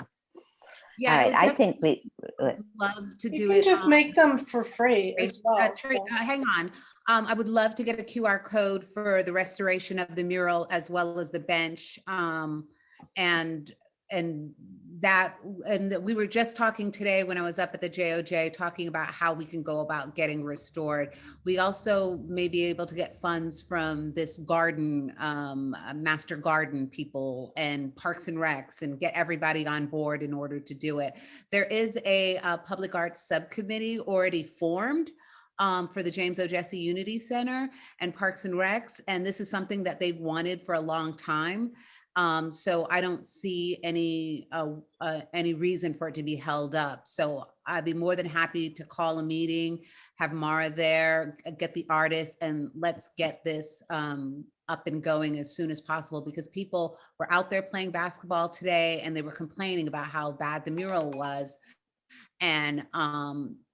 Yeah, all right, I think we would love to do You it. can just make them for free as well. Hang on. I would love to get a QR code for the restoration of the mural as well as the bench. And we were just talking today when I was up at the JOJ, talking about how we can go about getting restored. We also may be able to get funds from this garden, master garden people, and Parks and Recs, and get everybody on board in order to do it. There is a public arts subcommittee already formed for the James O. Jesse Unity Center and Parks and Recs, and this is something that they've wanted for a long time. So I don't see any reason for it to be held up. So I'd be more than happy to call a meeting, have Mara there, get the artists, and let's get this up and going as soon as possible, because people were out there playing basketball today and they were complaining about how bad the mural was. And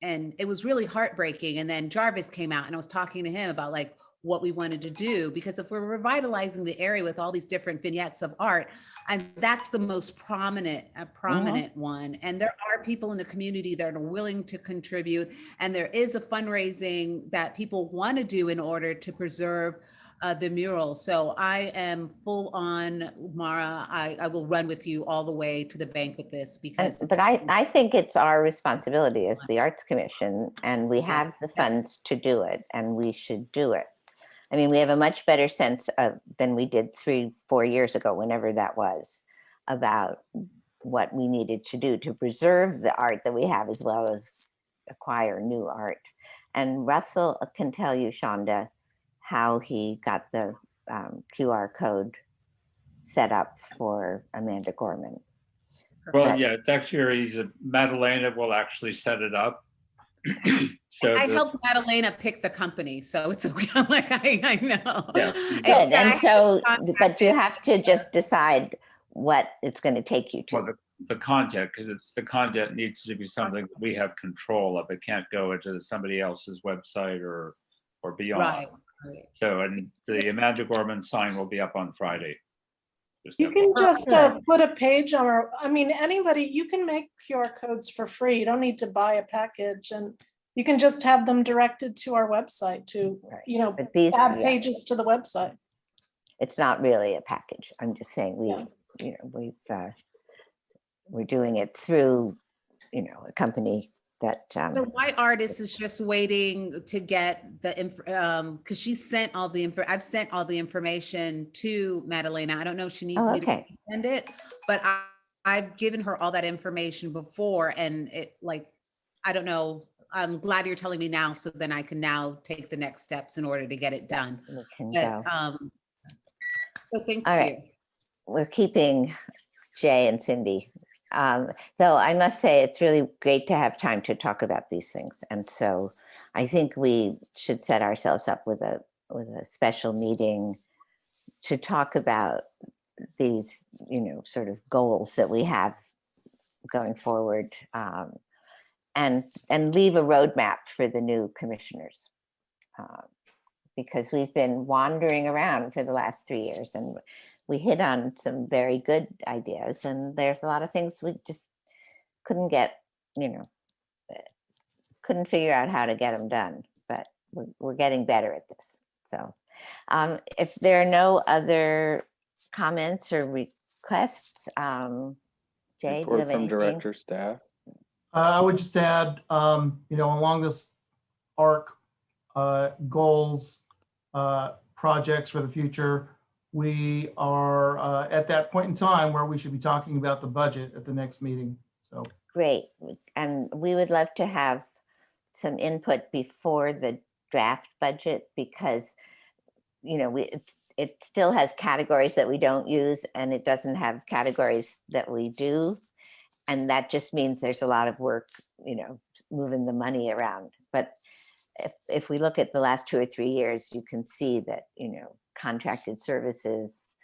it was really heartbreaking. And then Jarvis came out, and I was talking to him about like what we wanted to do, because if we're revitalizing the area with all these different vignettes of art, and that's the most prominent one, and there are people in the community that are willing to contribute, and there is a fundraising that people want to do in order to preserve the mural. So I am full on, Mara. I will run with you all the way to the bank with this, because but I think it's our responsibility as the Arts Commission, and we have the funds to do it, and we should do it. I mean, we have a much better sense than we did 3-4 years ago, whenever that was, about what we needed to do to preserve the art that we have, as well as acquire new art. And Russell can tell you, Shonda, how he got the QR code set up for Amanda Gorman. Well, yeah, it's actually Madalena will actually set it up. So I helped Madalena pick the company, so it's okay. I'm like, I know. Yeah. Good. And so, but you have to just decide what it's going to take you to. Well, the content, because the content needs to be something that we have control of. It can't go into somebody else's website or beyond. Right. So, and the Amanda Gorman sign will be up on Friday. You can just put a page on our, I mean, anybody, you can make QR codes for free. You don't need to buy a package, and you can just have them directed to our website to, you know, add pages to the website. It's not really a package. I'm just saying we're doing it through, you know, a company that, So my artist is just waiting to get the because she sent all the I've sent all the information to Madalena. I don't know if she needs Oh, me to okay. send it, but I've given her all that information before, and it like, I don't know. I'm glad you're telling me now, so then I can now take the next steps in order to get it done. we can But, go. so thank All you. right. We're keeping Jay and Cindy. Though I must say, it's really great to have time to talk about these things. And so I think we should set ourselves up with a special meeting to talk about these, sort of goals that we have going forward, and leave a roadmap for the new commissioners. Because we've been wandering around for the last 3 years, and we hit on some very good ideas, and there's a lot of things we just couldn't get, couldn't figure out how to get them done, but we're getting better at this. So if there are no other comments or requests, Jay, do you Report have from anything? director staff. I would just add, along this arc, goals, projects for the future, we are at that point in time where we should be talking about the budget at the next meeting. So Great. And we would love to have some input before the draft budget, because, it still has categories that we don't use, and it doesn't have categories that we do. And that just means there's a lot of work, moving the money around. But if we look at the last 2 or 3 years, you can see that, contracted services,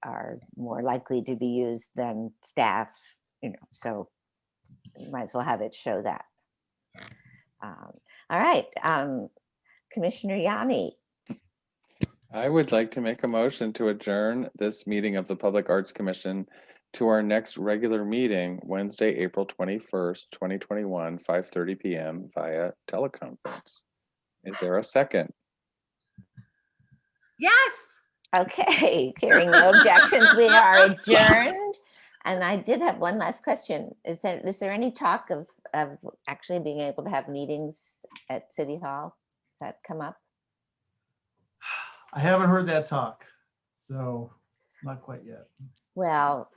are more likely to be used than staff, so you might as well have it show that. All right, Commissioner Yanni. I would like to make a motion to adjourn this meeting of the Public Arts Commission to our next regular meeting, Wednesday, April 21st, 2021, 5:30 p.m. via teleconference. Is there a second? Yes. Okay, hearing no objections, we are adjourned. And I did have one last question. Is there any talk of actually being able to have meetings at City Hall? Does that come up? I haven't heard that talk, so not quite yet. Well,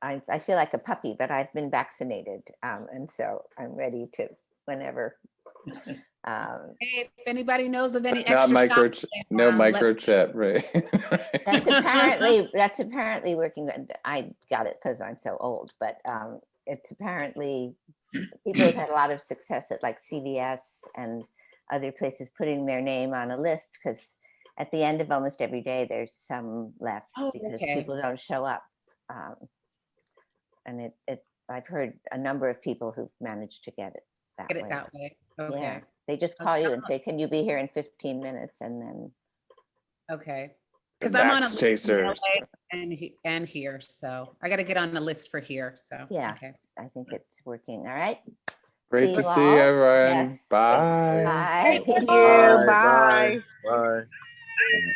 I feel like a puppy, but I've been vaccinated, and so I'm ready to whenever. Hey, if anybody knows of any Not extra no microchip, right? That's apparently working good. I got it because I'm so old, but it's apparently people have had a lot of success at like CVS and other places putting their name on a list, because at the end of almost every day there's some left because people don't show up. And I've heard a number of people who've managed to get it that way. Okay. Yeah, they just call you and say, "Can you be here in 15 minutes?" And then. Okay. The Because I'm on a Vax list chasers. and here, so I got to get on the list for here. So Yeah, okay. I think it's working. All right. Great to you see all. everyone. Yes. Bye. Bye. Thank you. Bye. Bye. Bye. Bye.